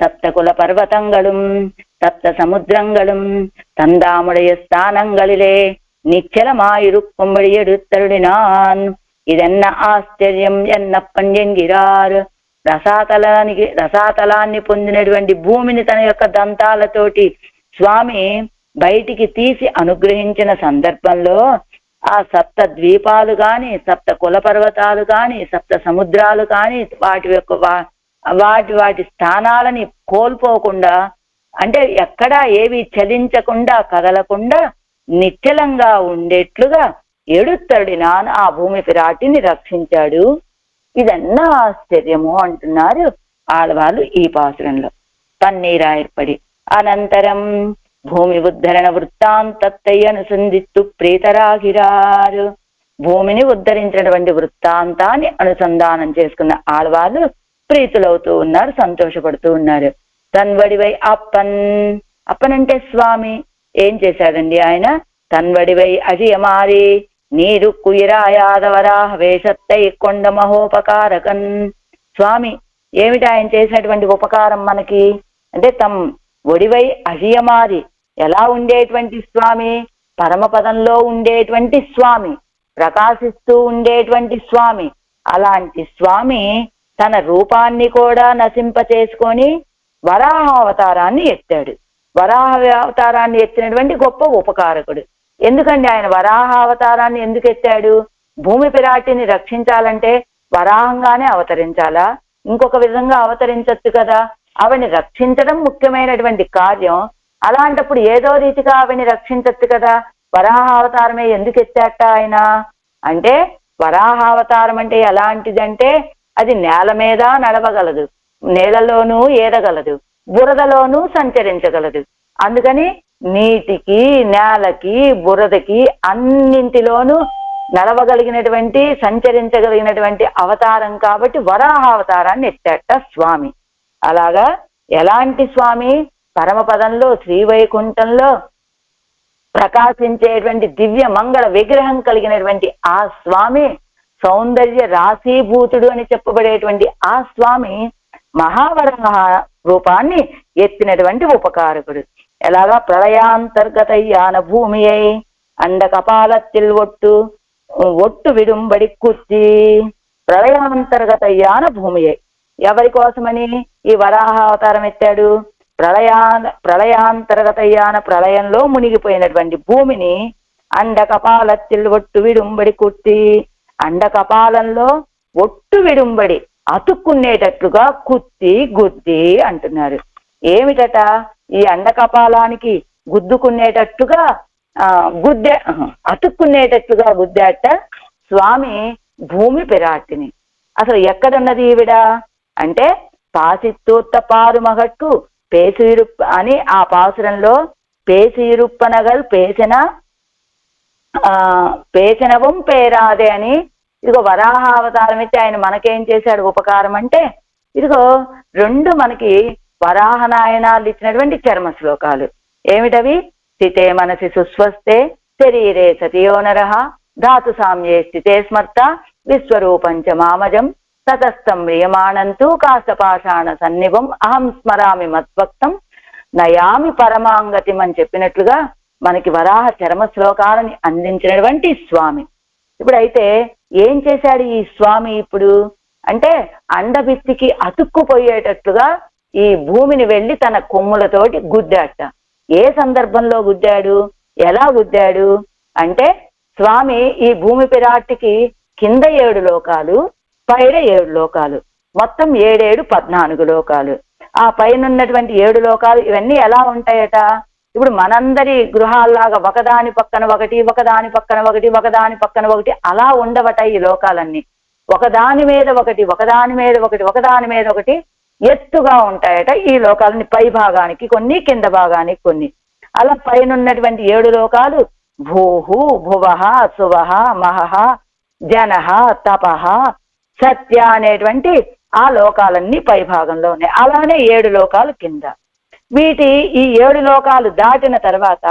Speaker 1: സപ്തകുല പർവ്വതങ്ങളും സപ്ത സമുദ്രങ്ങളും തന്താമുടയ സ്ഥാനങ്ങളിലെ നിശ്ചലമായിരുക്കുമ്പടി എടുത്തരുളിനാൻ. ఇదెన్న ఆశ్చర్యం ఎన్నప్పన్ ఎంగిరారు. రసాతలాన్ని పొందినటువంటి భూమిని తన యొక్క దంతాలతోటి స్వామి బయటికి తీసి అనుగ్రహించిన సందర్భంలో ఆ సప్త ద్వీపాలు కాని, సప్త కుల పర్వతాలు కాని, సప్త సముద్రాలు కాని వాటి స్థానాలని కోల్పోకుండా, అంటే ఎక్కడా ఏవి చలించకుండా కదలకుండా నిశ్చలంగా ఉండేట్లుగా ఎడుత్తడినాన్ ఆ భూమి పిరాటిని రక్షించాడు. ఇదన్నా ఆశ్చర్యము అంటున్నారు ఆళ్వాళ్ళు ఈ పాసురంలో. పన్నీరాయర్పడి అనంతరం భూమి ఉద్ధరణ వృత్తాంతత్తై అనుసంధిత్తు ప్రీతరాగిరారు. భూమిని ఉద్ధరించినటువంటి వృత్తాంతాన్ని అనుసంధానం చేసుకున్న ఆళ్వాళ్ళు ప్రీతులవుతూ ఉన్నారు, సంతోషపడుతూ ఉన్నారు. తన్వడివై అప్పనంటే స్వామి ఏం చేశాడండి ఆయన? తన్వడివై అజియమారి నీరు కుయిరాయాదవరాహ వేషత్తై కొండ మహోపకారకన్. స్వామి ఏమిటి ఆయన చేసినటువంటి ఉపకారం మనకి అంటే, తమ్ ఒడివై అజియమారి ఎలా ఉండేటువంటి స్వామి? పరమపదంలో ఉండేటువంటి స్వామి, ప్రకాశిస్తూ ఉండేటువంటి స్వామి. అలాంటి స్వామి తన రూపాన్ని కూడా నశింప చేసుకొని వరాహ అవతారాన్ని ఎత్తాడు. వరాహ అవతారాన్ని ఎత్తినటువంటి గొప్ప ఉపకారకుడు. ఎందుకండి ఆయన వరాహ అవతారాన్ని ఎందుకు ఎత్తాడు? భూమి పిరాటిని రక్షించాలంటే వరాహంగానే అవతరించాలా? ఇంకొక విధంగా అవతరించచ్చు కదా. ఆవిని రక్షించడం ముఖ్యమైనటువంటి కార్యం. అలాంటప్పుడు ఏదో రీతిగా ఆవిని రక్షించచ్చు కదా. వరాహ అవతారమే ఎందుకు ఎత్తాట ఆయన అంటే, వరాహ అవతారం అంటే ఎలాంటిదంటే అది నేల మీద నడవగలదు, నేలలోనూ ఏదగలదు, బురదలోనూ సంచరించగలదు. అందుకని నీటికి, నేలకి, బురదకి అన్నింటిలోనూ నడవగలిగినటువంటి, సంచరించగలిగినటువంటి అవతారం కాబట్టి వరాహ అవతారాన్ని ఎత్తాట స్వామి. అలాగా ఎలాంటి స్వామి? పరమపదంలో శ్రీవైకుంఠంలో ప్రకాశించేటువంటి దివ్య మంగళ విగ్రహం కలిగినటువంటి ఆ స్వామి, సౌందర్య రాశీభూతుడు అని చెప్పబడేటువంటి ఆ స్వామి మహావరాహ రూపాన్ని ఎత్తినటువంటి ఉపకారకుడు. ఎలాగా? ప్రళయాంతర్గతయ్యాన భూమి అయి అండ కపాలத்தில் ఒట్టు విడుంబడి కుర్తి. ప్రళయాంతర్గతయ్యాన భూమి అయి ఎవరి కోసమని ఈ వరాహ అవతారం ఎత్తాడు? ప్రళయాంతర్గతయ్యాన ప్రళయంలో మునిగిపోయినటువంటి భూమిని అండ కపాలத்தில் ఒట్టు విడుంబడి కుర్తి. అండ కపాలంలో ఒట్టు విడుంబడి అతుక్కునేటట్లుగా కుత్తి గుద్ది అంటున్నారు. ఏమిటట? ఈ అండకపాలానికి గుద్దుకునేటట్టుగా అతుక్కునేటట్టుగా గుద్దాట స్వామి భూమి పిరాటిని. అసలు ఎక్కడున్నది ఈవిడ అంటే పాసిత్తూర్త పారు మగట్టు పేసిరుప్ప అని ఆ పాసురంలో పేసిరుప్పనగల్ పేచనవం పేరాదే అని ఇదిగో వరాహావతారం అయితే ఆయన మనకేం చేశాడు ఉపకారం అంటే ఇదిగో రెండు మనకి వరాహనాయనాలు ఇచ్చినటువంటి చర్మ శ్లోకాలు. ఏమిటవి? స్థితే మనసి సుస్వస్తే శరీరే సతియో నరః ధాతు సామ్యే స్థితే స్మర్త విశ్వరూపంచ మామజం తతస్థం మ్రియమాణంతు కాస్తపాషాణ సన్నిభం అహం స్మరామి మద్భక్తం నయామి పరమాంగతిం అని చెప్పినట్లుగా మనకి వరాహ చర్మ శ్లోకాలని అందించినటువంటి స్వామి. ఇప్పుడైతే ఏం చేశాడు ఈ స్వామి ఇప్పుడు అంటే అండభిత్తికి అతుక్కుపోయేటట్లుగా ఈ భూమిని వెళ్ళి తన కొమ్ములతోటి గుద్దాట. ఏ సందర్భంలో గుద్దాడు, ఎలా గుద్దాడు అంటే స్వామి ఈ భూమి పిరాటికి కింద 7 లోకాలు, పైన 7 లోకాలు, మొత్తం 7 14 లోకాలు. ఆ పైన ఉన్నటువంటి 7 లోకాలు ఇవన్నీ ఎలా ఉంటాయట? ఇప్పుడు మనందరి గృహాల్లాగా ఒకదాని పక్కన ఒకటి, ఒకదాని పక్కన ఒకటి, ఒకదాని పక్కన ఒకటి అలా ఉండవట ఈ లోకాలన్నీ. ఒకదాని మీద ఒకటి, ఒకదాని మీద ఒకటి, ఒకదాని మీద ఒకటి ఎత్తుగా ఉంటాయట ఈ లోకాలని. పై భాగానికి కొన్ని, కింద భాగానికి కొన్ని. అలా పైన ఉన్నటువంటి 7 లోకాలు భూహు భువః సువః మహః జనః తపః సత్య అనేటువంటి ఆ లోకాలన్నీ పై భాగంలో ఉన్నాయి. అలానే 7 లోకాలు కింద. ఈ 7 లోకాలు దాటిన తర్వాత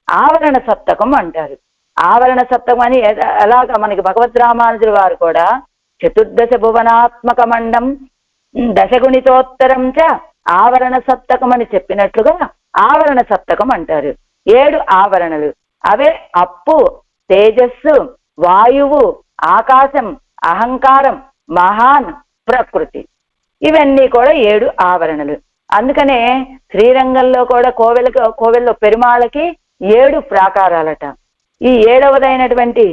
Speaker 1: ఆవరణ సప్తకం అంటారు. ఆవరణ సప్తకం అని ఎలాగా మనకి భగవద్ రామానుజుల వారు కూడా చతుర్దశ భువనాత్మక మండం దశగుణితోత్తరం చ ఆవరణ సప్తకం అని చెప్పినట్లుగా ఆవరణ సప్తకం అంటారు. 7 ఆవరణలు. అవే అప్పు, తేజస్సు, వాయువు, ఆకాశం, అహంకారం, మహాన్, ప్రకృతి. ఇవన్నీ కూడా 7 ఆవరణలు. అందుకనే శ్రీరంగంలో కూడా కోవెల్లో పెరుమాళకి 7 ప్రాకారాలట. ఈ 7వదైనటువంటి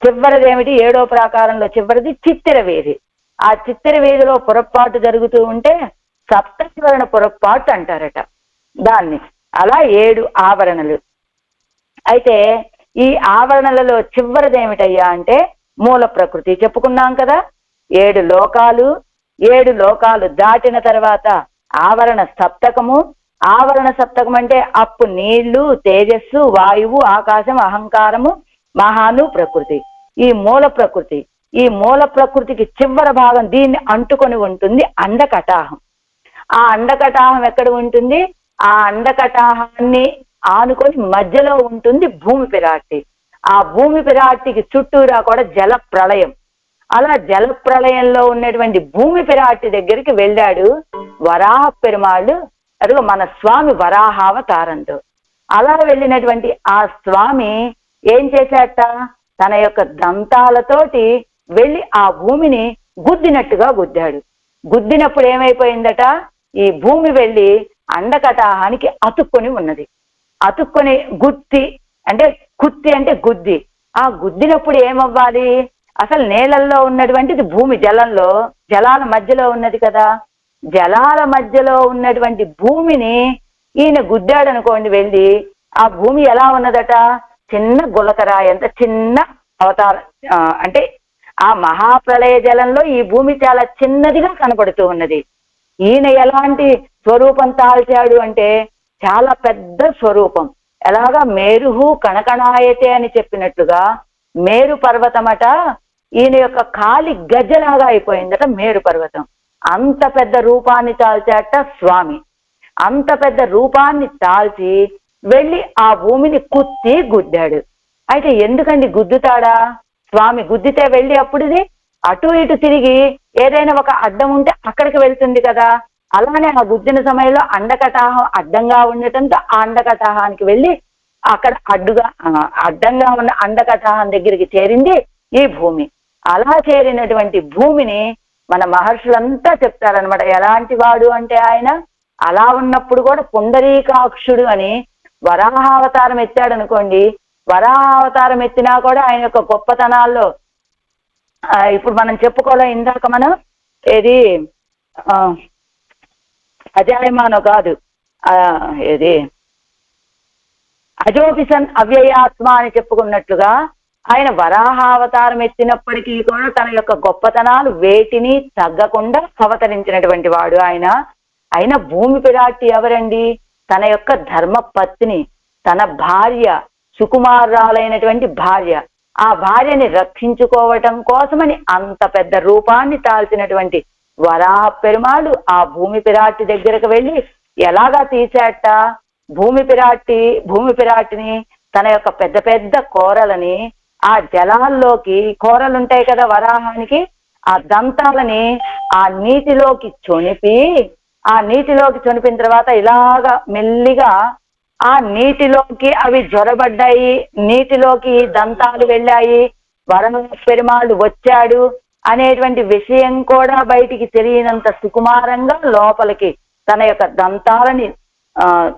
Speaker 1: చివరిదేమిటి? 7వ ప్రాకారంలో చివరిది చిత్తిర వీధి. ఆ చిత్తిర వీధిలో పొరపాటు జరుగుతూ ఉంటే సప్తశివరణ పొరపాటు అంటారట దాన్ని. అలా 7 ఆవరణలు. అయితే ఈ ఆవరణలలో చివరిదేమిటయ్యా అంటే మూల ప్రకృతి చెప్పుకున్నాం కదా. 7 లోకాలు, 7 లోకాలు దాటిన తర్వాత ఆవరణ సప్తకము. ఆవరణ సప్తకం అంటే అప్పు, నీళ్లు, తేజస్సు, వాయువు, ఆకాశం, అహంకారము, మహాను, ప్రకృతి. ఈ మూల ప్రకృతి. ఈ మూల ప్రకృతికి చివరి భాగం దీన్ని అంటుకొని ఉంటుంది అండకటాహం. ఆ అండకటాహం ఎక్కడ ఉంటుంది? ఆ అండకటాహాన్ని ఆనుకొని మధ్యలో ఉంటుంది భూమి పిరాటి. ఆ భూమి పిరాటికి చుట్టూరా కూడా జల ప్రళయం. అలా జల ప్రళయంలో ఉన్నటువంటి భూమి పిరాటి దగ్గరికి వెళ్ళాడు వరాహ పెరుమాళ్ళు. అదిగో మన స్వామి వరాహావతారంతో. అలా వెళ్ళినటువంటి ఆ స్వామి ఏం చేశాట? తన యొక్క దంతాలతోటి వెళ్ళి ఆ భూమిని గుద్దినట్టుగా గుద్దాడు. గుద్దినప్పుడు ఏమైపోయిందట? ఈ భూమి వెళ్ళి అండకటాహానికి అతుక్కొని ఉన్నది. అతుక్కొని కుత్తి అంటే గుద్ది. ఆ గుద్దినప్పుడు ఏమవ్వాలి? అసలు నీళ్ళల్లో ఉన్నటువంటిది భూమి జలాల మధ్యలో ఉన్నది కదా. జలాల మధ్యలో ఉన్నటువంటి భూమిని ఈయన గుద్దాడు అనుకోండి. వెళ్ళి ఆ భూమి ఎలా ఉన్నదట? చిన్న గులకరాయి అంత చిన్న అవతారం. అంటే ఆ మహాప్రళయ జలంలో ఈ భూమి చాలా చిన్నదిగా కనపడుతూ ఉన్నది. ఈయన ఎలాంటి స్వరూపం తాల్చాడు అంటే చాలా పెద్ద స్వరూపం. ఎలాగా మేరుహు కణకణాయతే అని చెప్పినట్లుగా మేరు పర్వతమట ఈయన యొక్క కాలి గజ్జలాగా అయిపోయిందట మేరు పర్వతం. అంత పెద్ద రూపాన్ని తాల్చాట స్వామి. అంత పెద్ద రూపాన్ని తాల్చి వెళ్ళి ఆ భూమిని కుత్తి గుద్దాడు. అయితే ఎందుకండి గుద్దుతాడా స్వామి? గుద్దితే వెళ్ళి అప్పుడుది అటు ఇటు తిరిగి ఏదైనా ఒక అడ్డం ఉంటే అక్కడికి వెళ్తుంది కదా. అలానే ఆ గుద్దిన సమయంలో అండకటాహం అడ్డంగా ఉండటంతో ఆ అండకటాహానికి వెళ్ళి అక్కడ అడ్డంగా ఉన్న అండకటాహం దగ్గరికి చేరింది ఈ భూమి. అలా చేరినటువంటి భూమిని మన మహర్షులంతా చెప్తారనమాట. ఎలాంటి వాడు అంటే ఆయన అలా ఉన్నప్పుడు కూడా పుండరీకాక్షుడు అని వరాహావతారం ఎత్తాడు అనుకోండి. వరాహావతారం ఎత్తినా కూడా ఆయన యొక్క గొప్పతనాల్లో ఇప్పుడు మనం చెప్పుకోలే ఇందాక మనం ఏది అజాయమానో కాదు ఏది అజోపిసన్ అవ్యయాత్మ అని చెప్పుకున్నట్లుగా ఆయన వరాహావతారం ఎత్తినప్పటికీ కూడా తన యొక్క గొప్పతనాలు వేటిని తగ్గకుండా అవతరించినటువంటి వాడు ఆయన. అయిన భూమి పిరాటి ఎవరండి? తన యొక్క ధర్మపత్ని, తన భార్య, సుకుమారాలైనటువంటి భార్య. ఆ భార్యని రక్షించుకోవటం కోసమని అంత పెద్ద రూపాన్ని తాల్చినటువంటి వరాహ పెరుమాళ్ళు ఆ భూమి పిరాటి దగ్గరకు వెళ్ళి ఎలాగా తీసేట? భూమి పిరాటిని తన యొక్క పెద్ద పెద్ద కోరలని ఆ జలాల్లోకి, కోరలు ఉంటాయి కదా వరాహానికి, ఆ దంతాలని ఆ నీటిలోకి చొనిపిన తర్వాత ఇలాగా మెల్లిగా ఆ నీటిలోకి అవి జొరబడ్డాయి, నీటిలోకి దంతాలు వెళ్ళాయి, వరాహ పెరుమాళ్ళు వచ్చాడు అనేటువంటి విషయం కూడా బయటికి తెలియనంత సుకుమారంగా లోపలికి తన యొక్క దంతాలని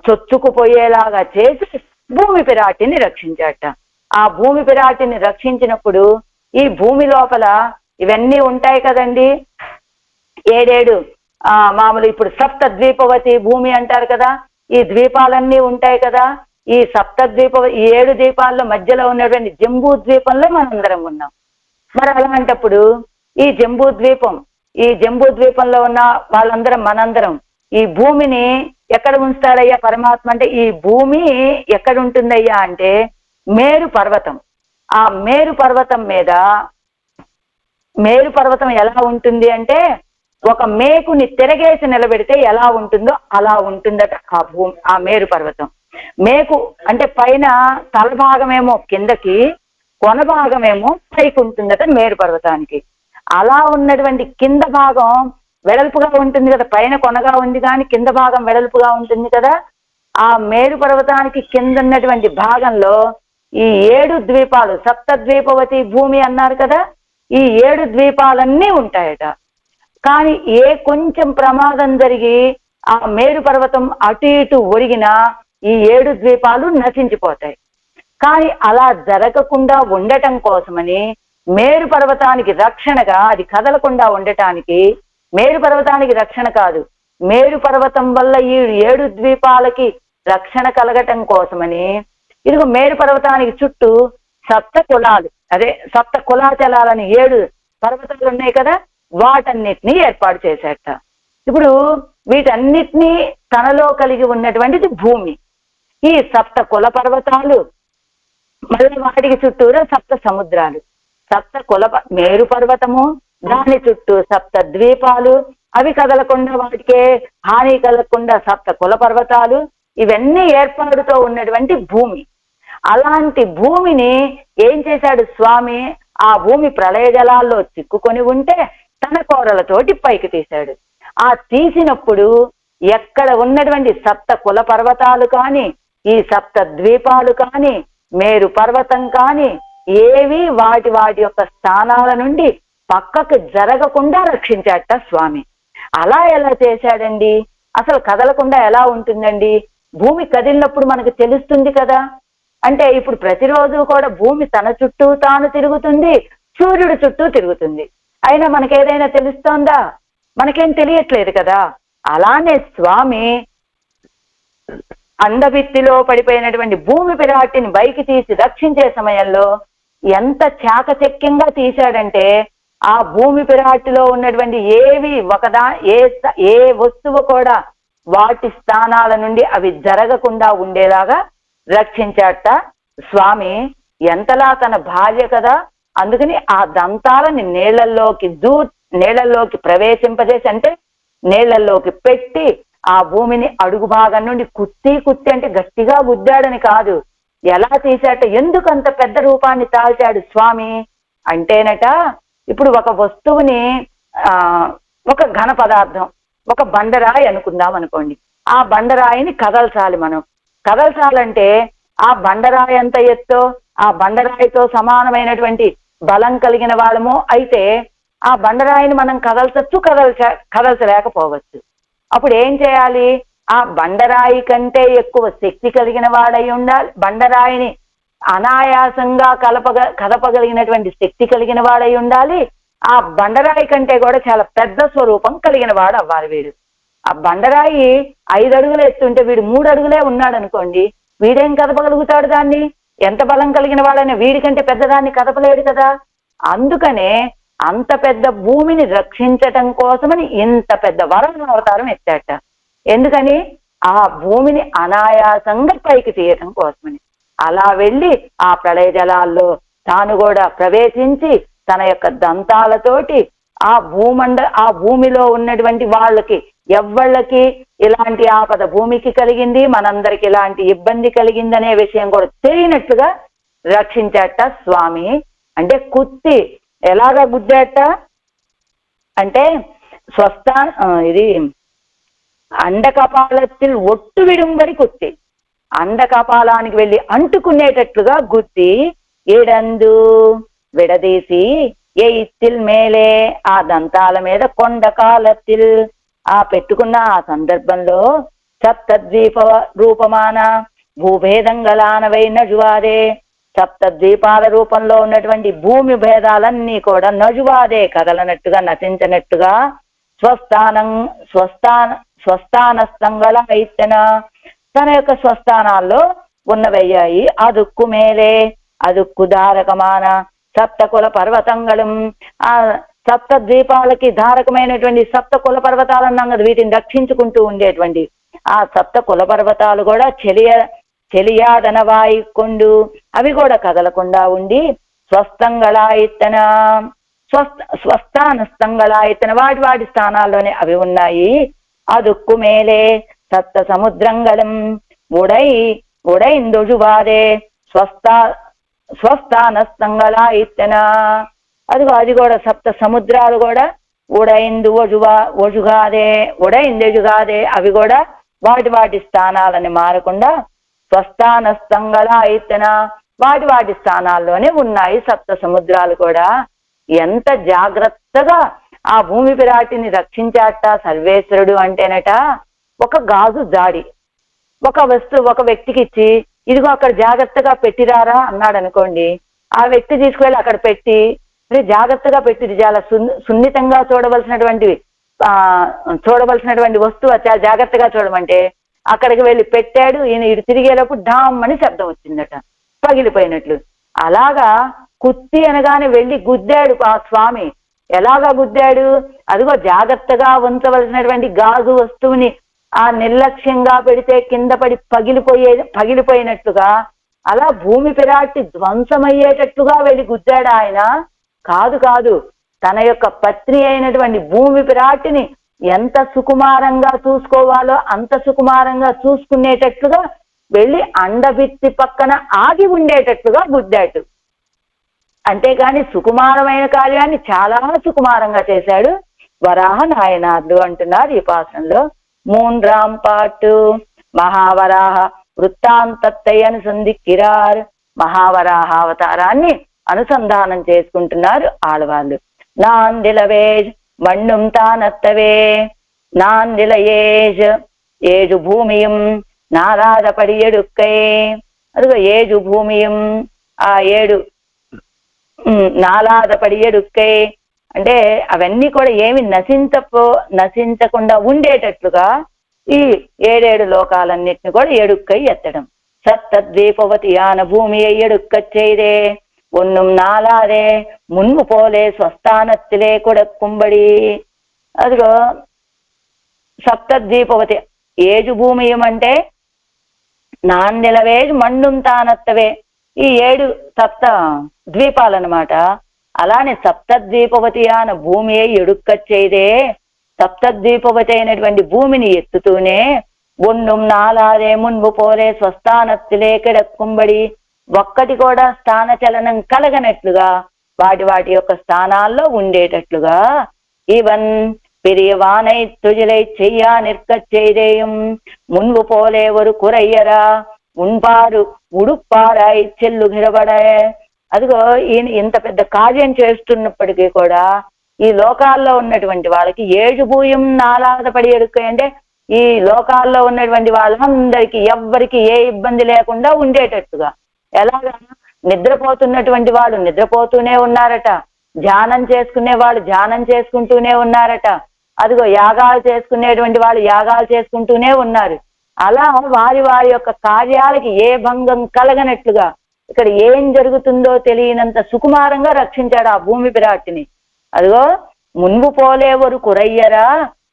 Speaker 1: చొచ్చుకుపోయేలాగా చేసి భూమి పిరాటిని రక్షించాట. ఆ భూమి పిరాటిని రక్షించినప్పుడు ఈ భూమి లోపల ఇవన్నీ ఉంటాయి కదండి, 7 మామూలు ఇప్పుడు సప్త ద్వీపవతి భూమి అంటారు కదా, ఈ ద్వీపాలన్నీ ఉంటాయి కదా. ఈ 7 ద్వీపాల్లో మధ్యలో ఉన్నటువంటి జంబూ ద్వీపంలో మనందరం ఉన్నాం. మరి అలాంటప్పుడు ఈ జంబూ ద్వీపంలో ఉన్న వాళ్ళందరం, మనందరం ఈ భూమిని ఎక్కడ ఉంచుతాడయ్యా పరమాత్మ అంటే? ఈ భూమి ఎక్కడ ఉంటుందయ్యా అంటే మేరు పర్వతం. ఆ మేరు పర్వతం ఎలా ఉంటుంది అంటే ఒక మేకుని తిరగేసి నిలబెడితే ఎలా ఉంటుందో అలా ఉంటుందట ఆ మేరు పర్వతం. మేకు అంటే పైన తల భాగమేమో కిందకి, కొన భాగమేమో పైకి ఉంటుందట మేరు పర్వతానికి. అలా ఉన్నటువంటి కింద భాగం వెడల్పుగా ఉంటుంది కదా, పైన కొనగా ఉంది కానీ కింద భాగం వెడల్పుగా ఉంటుంది కదా. ఆ మేరు పర్వతానికి కింద ఉన్నటువంటి భాగంలో ఈ 7 ద్వీపాలు, సప్త ద్వీపవతి భూమి అన్నారు కదా, ఈ 7 ద్వీపాలన్నీ ఉంటాయట. కానీ కొంచెం ప్రమాదం జరిగి ఆ మేరు పర్వతం అటు ఇటు ఒరిగినా ఈ 7 ద్వీపాలు నశించిపోతాయి. కానీ అలా జరగకుండా ఉండటం కోసమని మేరు పర్వతానికి రక్షణగా, అది కదలకుండా ఉండటానికి, మేరు పర్వతానికి రక్షణ కాదు, మేరు పర్వతం వల్ల ఈ 7 ద్వీపాలకి రక్షణ కలగటం కోసమని ఇదిగో మేరు పర్వతానికి చుట్టూ సప్త కులాచలాలని 7 పర్వతాలు ఉన్నాయి కదా, వాటన్నిటినీ ఏర్పాటు చేశాట. ఇప్పుడు వీటన్నిటినీ తనలో కలిగి ఉన్నటువంటిది భూమి. ఈ సప్త కుల పర్వతాలు, మళ్ళీ వాటికి చుట్టూరా సప్త సముద్రాలు, మేరు పర్వతము, దాని చుట్టూ సప్త ద్వీపాలు, అవి కదలకుండా వాటికే హాని కలగకుండా సప్త కుల పర్వతాలు, ఇవన్నీ ఏర్పాటుతో ఉన్నటువంటి భూమి. అలాంటి భూమిని ఏం చేశాడు స్వామి? ఆ భూమి ప్రళయ జలాల్లో చిక్కుకొని ఉంటే తన కోరలతోటి పైకి తీశాడు. ఆ తీసినప్పుడు ఎక్కడ ఉన్నటువంటి సప్త కుల పర్వతాలు కానీ, ఈ సప్త ద్వీపాలు కానీ, మేరు పర్వతం కానీ ఏవి వాటి యొక్క స్థానాల నుండి పక్కకు జరగకుండా రక్షించాట స్వామి. అలా ఎలా చేశాడండి? అసలు కదలకుండా ఎలా ఉంటుందండి? భూమి కదిలినప్పుడు మనకు తెలుస్తుంది కదా. అంటే ఇప్పుడు ప్రతిరోజు కూడా భూమి తన చుట్టూ తాను తిరుగుతుంది, సూర్యుడు చుట్టూ తిరుగుతుంది. అయినా మనకేదైనా తెలుస్తోందా? మనకేం తెలియట్లేదు కదా. అలానే స్వామి అండభిత్తిలో పడిపోయినటువంటి భూమి పిరాటిని బయకి తీసి రక్షించే సమయంలో ఎంత చాకచక్యంగా తీశాడంటే ఆ భూమి పిరాటిలో ఉన్నటువంటి ఏ వస్తువు కూడా వాటి స్థానాల నుండి అవి జరగకుండా ఉండేలాగా రక్షించాట స్వామి. ఎంతలా తన భార్య కదా, అందుకని ఆ దంతాలని నీళ్లల్లోకి ప్రవేశింపజేసి, అంటే నీళ్లల్లోకి పెట్టి ఆ భూమిని అడుగు భాగం నుండి కుత్తి అంటే గట్టిగా గుద్దాడని కాదు, ఎలా తీశాట, ఎందుకు అంత పెద్ద రూపాన్ని తాల్చాడు స్వామి అంటేనట, ఇప్పుడు ఒక వస్తువుని ఒక ఘన పదార్థం, ఒక బండరాయి అనుకుందాం అనుకోండి. ఆ బండరాయిని కదల్చాలంటే ఆ బండరాయి ఎంత ఎత్తో, ఆ బండరాయితో సమానమైనటువంటి బలం కలిగిన వాళ్ళము అయితే ఆ బండరాయిని మనం కదల్చలేకపోవచ్చు. అప్పుడు ఏం చేయాలి? ఆ బండరాయి కంటే ఎక్కువ శక్తి కలిగిన వాడై ఉండాలి, బండరాయిని అనాయాసంగా కదపగలిగినటువంటి శక్తి కలిగిన వాడై ఉండాలి, ఆ బండరాయి కంటే కూడా చాలా పెద్ద స్వరూపం కలిగిన వాడు అవ్వాలి వీడు. ఆ బండరాయి 5 అడుగులు ఎత్తుంటే వీడు 3 అడుగులే ఉన్నాడు అనుకోండి, వీడేం కదపగలుగుతాడు దాన్ని? ఎంత బలం కలిగిన వాడైనా వీడికంటే పెద్దదాన్ని కదపలేడు కదా. అందుకనే అంత పెద్ద భూమిని రక్షించటం కోసమని ఇంత పెద్ద వరాహ అవతారం ఎత్తాట. ఎందుకని? ఆ భూమిని అనాయాసంగా పైకి తీయటం కోసమని. అలా వెళ్ళి ఆ ప్రళయ జలాల్లో తాను కూడా ప్రవేశించి తన యొక్క దంతాలతోటి ఆ భూమిలో ఉన్నటువంటి వాళ్ళకి ఎవ్వళ్ళకి ఇలాంటి ఆపద భూమికి కలిగింది, మనందరికి ఇలాంటి ఇబ్బంది కలిగిందనే విషయం కూడా తెలియనట్లుగా రక్షించాట స్వామి. అంటే కుత్తి ఎలాగా గుద్దాట అంటే ఇది అండకపాలத்தில் ఒట్టు విడుంబడి కుత్తి, అండకపాలానికి వెళ్ళి అంటుకునేటట్లుగా గుద్ది ఏడందు విడదీసి ఏ ఇత్తిల్ మేలే ఆ దంతాల మీద కొండకాలத்தில் ఆ పెట్టుకున్న ఆ సందర్భంలో సప్తద్వీప రూపమాన భూభేదం గలానవై నజువాదే, సప్తద్వీపాల రూపంలో ఉన్నటువంటి భూమి భేదాలన్నీ కూడా నజువాదే కదలనట్టుగా నశించినట్టుగా స్వస్థానస్థంగళ అయితన తన యొక్క స్వస్థానాల్లో ఉన్నవయ్యాయి. అదుక్కు మేలే అదుక్కు ధారకమాన సప్తకుల పర్వతంగళం ఆ సప్త ద్వీపాలకి ధారకమైనటువంటి సప్త కుల పర్వతాలు అన్నాం కదా, వీటిని రక్షించుకుంటూ ఉండేటువంటి ఆ సప్త కుల పర్వతాలు కూడా చెలియాదనవాయికొండు అవి కూడా కదలకుండా ఉండి స్వస్థంగళాయితన స్వస్థానస్థంగళాయితన వాటి స్థానాల్లోనే అవి ఉన్నాయి. అదుక్కు మేలే సప్త సముద్రంగళం ఉడైందొజువాదే స్వస్థానస్థంగళాయితన అది కూడా సప్త సముద్రాలు కూడా ఉడైందెజుగాదే అవి కూడా వాటి స్థానాలని మారకుండా స్వస్థానస్థంగళాయితన వాటి స్థానాల్లోనే ఉన్నాయి సప్త సముద్రాలు కూడా. ఎంత జాగ్రత్తగా ఆ భూమి పిరాటిని రక్షించాట సర్వేశ్వరుడు అంటేనట. ఒక గాజు జాడి ఒక వ్యక్తికి ఇచ్చి ఇదిగో అక్కడ జాగ్రత్తగా పెట్టిరారా అన్నాడు అనుకోండి, ఆ వ్యక్తి తీసుకువెళ్ళి అక్కడ పెట్టి జాగ్రత్తగా పెట్టి చాలా సున్నితంగా చూడవలసినటువంటి వస్తువు చాలా జాగ్రత్తగా చూడమంటే అక్కడికి వెళ్ళి పెట్టాడు, ఇటు తిరిగేటప్పుడు డామ్ అని శబ్దం వచ్చిందట, పగిలిపోయినట్లు. అలాగా కుత్తి అనగానే వెళ్ళి గుద్దాడు ఆ స్వామి. ఎలాగా గుద్దాడు? అదిగో జాగ్రత్తగా ఉంచవలసినటువంటి గాజు వస్తువుని ఆ నిర్లక్ష్యంగా పెడితే కింద పడి పగిలిపోయినట్లుగా అలా భూమి పిరాటి ధ్వంసమయ్యేటట్లుగా వెళ్ళి గుద్దాడు ఆయన. కాదు తన యొక్క పత్ని అయినటువంటి భూమి పిరాటిని ఎంత సుకుమారంగా చూసుకోవాలో అంత సుకుమారంగా చూసుకునేటట్లుగా వెళ్ళి అండభిత్తి పక్కన ఆగి ఉండేటట్లుగా గుద్దాడు. అంతేగాని సుకుమారమైన కార్యాన్ని చాలా సుకుమారంగా చేశాడు వరాహ నాయనార్లు అంటున్నారు ఈ పాసంలో. 3ஆம் பாட்டு మహావరాహ వృత్తాంతత్తై అనుసంధిక్కిరార్. మహావరాహ అవతారాన్ని అనుసంధానం చేసుకుంటున్నారు ఆడవాళ్ళు. నాందిలవేజ్ మಣ್ಣుం తానత్తవే నాందిలయేజ్ ఏజు భూమియం నారాదపడి ఎడుక్కై. అదిగో ఏజు భూమియం ఆ 7 నాలాదపడి ఎడుక్కై అంటే అవన్నీ కూడా ఏమి నశించకుండా ఉండేటట్లుగా ఈ 7 లోకాలన్నిటిని కూడా ఎడుక్కై ఎత్తడం. సప్తద్వీపవతి యాన భూమి ఎడుక్కచ్చైదే ఒన్నుం నాలాదే మున్ము పోలే స్వస్థానత్తిలే కొడక్కుబడి. అదిగో సప్తద్వీపవతి ఏజు భూమి ఏమంటే నాన్నెలవే మಣ್ಣుం తానత్తవే ఈ 7 సప్త ద్వీపాలన్నమాట. అలానే సప్తద్వీపవతి అన భూమి ఎడుక్కచ్చైదే సప్తద్వీపవతి అయినటువంటి భూమిని ఎత్తుతూనే ఒన్నుం నాలాదే మున్ము పోలే స్వస్థానత్తిలే కిడక్కుంబడి ఒక్కటి కూడా స్థాన చలనం కలగనట్లుగా వాటి యొక్క స్థానాల్లో ఉండేటట్లుగా ఇవన్ பெரியவானை துஜிலை செய்யா நிற்கச் செய்தேயும் முன்பு போலே ஒரு குறையరా ఉన్పారు ఉడుప్పారాయి చెల్లుగిరబడ. అదిగో ఈయన ఇంత పెద్ద కార్యం చేస్తున్నప్పటికీ కూడా ఈ లోకాల్లో ఉన్నటువంటి వాళ్ళకి ఏజుభూయం నాలాదపడి ఎడుక్కై అంటే ఈ లోకాల్లో ఉన్నటువంటి వాళ్ళందరికీ ఎవ్వరికి ఏ ఇబ్బంది లేకుండా ఉండేటట్టుగా. ఎలాగా నిద్రపోతున్నటువంటి వాళ్ళు నిద్రపోతూనే ఉన్నారట, ధ్యానం చేసుకునే వాళ్ళు ధ్యానం చేసుకుంటూనే ఉన్నారట, అదిగో యాగాలు చేసుకునేటువంటి వాళ్ళు యాగాలు చేసుకుంటూనే ఉన్నారు. అలా వారి వారి యొక్క కార్యాలకి ఏ భంగం కలగనట్లుగా ఇక్కడ ఏం జరుగుతుందో తెలియనంత సుకుమారంగా రక్షించాడు ఆ భూమి పిరాటిని. అదిగో మున్పు పోలేవరు కురయ్యరా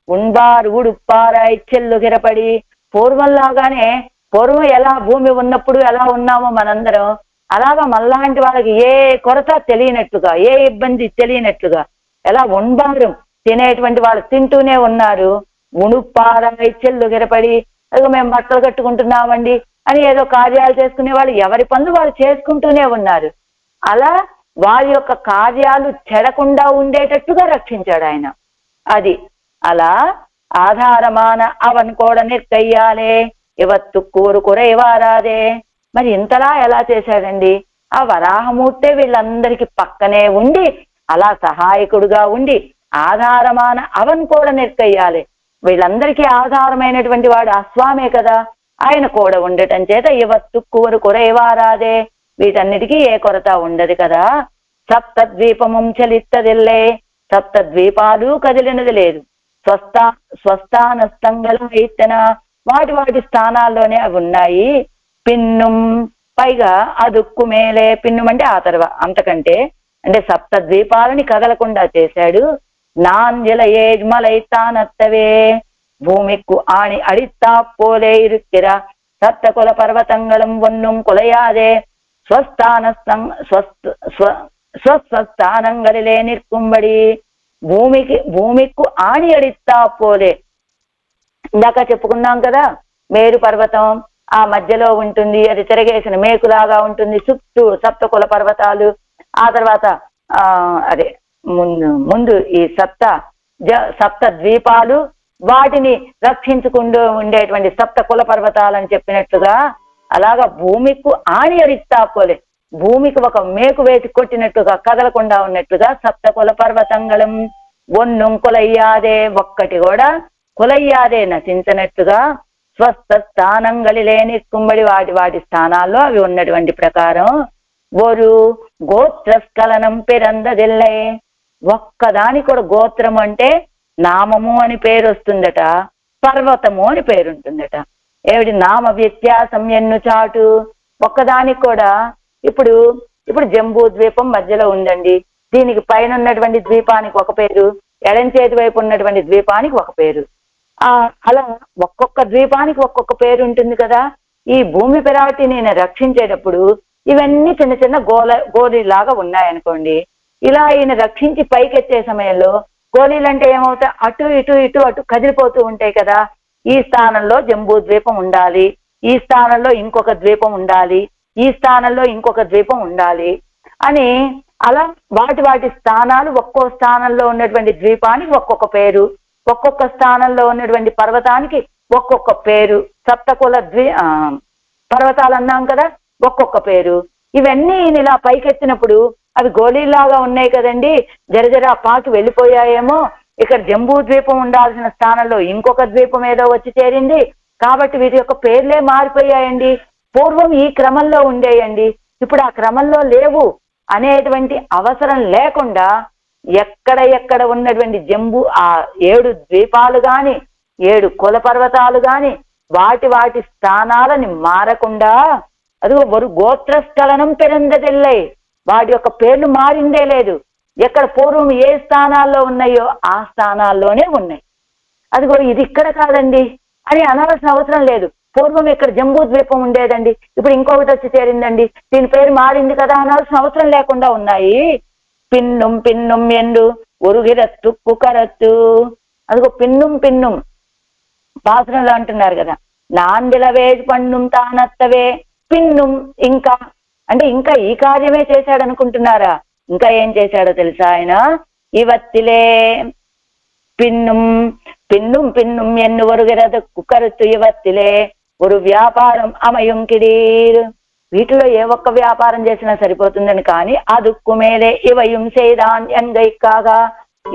Speaker 1: ఉన్బారు ఉడుప్పారా ఇచ్చెల్లు గిరపడి. పూర్వంలాగానే పూర్వం ఎలా భూమి ఉన్నప్పుడు ఎలా ఉన్నామో మనందరం, అలాగా మళ్ళాంటి వాళ్ళకి ఏ కొరత తెలియనట్లుగా, ఏ ఇబ్బంది తెలియనట్లుగా, ఎలా ఉన్బారు తినేటువంటి వాళ్ళు తింటూనే ఉన్నారు. ఉణుప్పారా ఇచ్చెల్లు గిరపడి, అదిగో మేము బట్టలు కట్టుకుంటున్నామండి అని ఏదో కార్యాలు చేసుకునే వాళ్ళు ఎవరి పనులు వాళ్ళు చేసుకుంటూనే ఉన్నారు. అలా వారి యొక్క కార్యాలు చెడకుండా ఉండేటట్టుగా రక్షించాడు ఆయన. అది అలా ఆధారమాన అవన్ కూడా నిర్కయ్యాలే ఇవత్తు కూరు కురైవారాదే. మరి ఇంతలా ఎలా చేశాడండి? ఆ వరాహమూర్తే వీళ్ళందరికీ పక్కనే ఉండి అలా సహాయకుడుగా ఉండి ఆధారమాన అవన్ కూడా నిర్కయ్యాలి. వీళ్ళందరికీ ఆధారమైనటువంటి వాడు ఆ స్వామే కదా, ఆయన కూడా ఉండటం చేత ఇవత్తు కూరు కురైవారాదే, వీటన్నిటికీ ఏ కొరత ఉండదు కదా. సప్తద్వీపము చలిత్తదిల్లే, సప్తద్వీపాలు కదిలినది లేదు. స్వస్థానస్థంగల ఇత్తన, వాటి వాటి స్థానాల్లోనే అవి ఉన్నాయి. పిన్నుం పైగా అదుక్కు మేలే, పిన్నుం అంటే ఆ తర్వాత అంతకంటే అంటే సప్తద్వీపాలని కదలకుండా చేశాడు. నాంజల ఏజ్మలైతానత్తవే భూమిక్కు ఆణి అడిత్తా పోలే ఇరుక్కిర సప్తకుల పర్వతంగళం ఒన్నుం కులయాదే స్వస్థానంగలిలే నిర్కుంబడి. భూమికు ఆణి అడిత్తా పోలే. ఇందాక చెప్పుకున్నాం కదా, మేరు పర్వతం ఆ మధ్యలో ఉంటుంది, అది తిరగేసిన మేకులాగా ఉంటుంది, చుట్టూ సప్తకుల పర్వతాలు, ఆ తర్వాత అదే ముందు ఈ సప్త ద్వీపాలు, వాటిని రక్షించుకుంటూ ఉండేటువంటి సప్త కుల పర్వతాలని చెప్పినట్లుగా అలాగా భూమికు ఆణి అడిత్తా పోలే, భూమికి ఒక మేకు వేసి కొట్టినట్టుగా కదలకుండా ఉన్నట్లుగా సప్త కుల పర్వతంగళం ఒన్నుం కులయ్యాదే, ఒక్కటి కూడా కులయ్యాదే నశించినట్టుగా స్వస్థ స్థానంగలిలే నిత్కుంబడి, వాటి వాటి స్థానాల్లో అవి ఉన్నటువంటి ప్రకారం ఒరు గోత్రస్ఖలనం పిరందదిల్లే. ఒక్కదానికి కూడా గోత్రం అంటే నామము అని పేరు వస్తుందట, పర్వతము అని పేరుంటుందట. ఏమిటి నామ వ్యత్యాసం ఎన్ను చాటు. ఒక్కదానికి కూడా ఇప్పుడు జంబూ ద్వీపం మధ్యలో ఉందండి, దీనికి పైన ఉన్నటువంటి ద్వీపానికి ఒక పేరు, ఎడం చేతి వైపు ఉన్నటువంటి ద్వీపానికి ఒక పేరు, అలా ఒక్కొక్క ద్వీపానికి ఒక్కొక్క పేరు ఉంటుంది కదా. ఈ భూమి పిరాటి నేను రక్షించేటప్పుడు ఇవన్నీ చిన్న చిన్న గోళీలాగా ఉన్నాయనుకోండి, ఇలా ఈయన రక్షించి పైకెత్తే సమయంలో గోళీలు అంటే ఏమవుతాయి, అటు ఇటు ఇటు అటు కదిలిపోతూ ఉంటాయి కదా. ఈ స్థానంలో జంబూ ద్వీపం ఉండాలి, ఈ స్థానంలో ఇంకొక ద్వీపం ఉండాలి, ఈ స్థానంలో ఇంకొక ద్వీపం ఉండాలి అని అలా వాటి వాటి స్థానాలు, ఒక్కో స్థానంలో ఉన్నటువంటి ద్వీపానికి ఒక్కొక్క పేరు, ఒక్కొక్క స్థానంలో ఉన్నటువంటి పర్వతానికి ఒక్కొక్క పేరు. సప్తకుల పర్వతాలు అన్నాం కదా, ఒక్కొక్క పేరు. ఇవన్నీ ఇలా పైకెత్తినప్పుడు అవి గోళీలాగా ఉన్నాయి కదండి, జరజరా పాకి వెళ్ళిపోయాయేమో, ఇక్కడ జంబూ ద్వీపం ఉండాల్సిన స్థానంలో ఇంకొక ద్వీపం ఏదో వచ్చి చేరింది, కాబట్టి వీటి యొక్క పేర్లే మారిపోయాయండి. పూర్వం ఈ క్రమంలో ఉండేయండి, ఇప్పుడు ఆ క్రమంలో లేవు అనేటువంటి అవసరం లేకుండా ఎక్కడ ఉన్నటువంటి జంబూ ఆ 7 ద్వీపాలు గాని 7 కుల పర్వతాలు గాని వాటి వాటి స్థానాలని మారకుండా, అది ఒక గోత్రస్థలనం పెరందదిల్లై, వాటి యొక్క పేర్లు మారిందే లేదు. ఎక్కడ పూర్వం ఏ స్థానాల్లో ఉన్నాయో ఆ స్థానాల్లోనే ఉన్నాయి. అదిగో ఇది ఇక్కడ కాదండి అని అనాల్సిన అవసరం లేదు. పూర్వం ఇక్కడ జంబూ ద్వీపం ఉండేదండి, ఇప్పుడు ఇంకొకటి వచ్చి చేరిందండి, దీని పేరు మారింది కదా అనాల్సిన అవసరం లేకుండా ఉన్నాయి. పిన్నుం పిన్నుం ఎండు ఒరుగిరత్తు కుకరత్తు. అదిగో పిన్నుం పాసనలు అంటున్నారు కదా, నాందిలవే పన్నుం తానత్తవే. పిన్నుం ఇంకా అంటే ఇంకా ఈ కార్యమే చేశాడు అనుకుంటున్నారా? ఇంకా ఏం చేశాడో తెలుసా ఆయన? ఇవత్తిలే పిన్నుం ఎన్ను ఒరుగిరద కుకరత్తు ఇవత్తిలే ஒரு వ్యాపారం అమయుంకిడీర్. వీటిలో ఏ ఒక్క వ్యాపారం చేసినా సరిపోతుందని కానీ అదుక్కు మేలే ఇవయుం సేదాన్ ఎన్గైక్కాగా,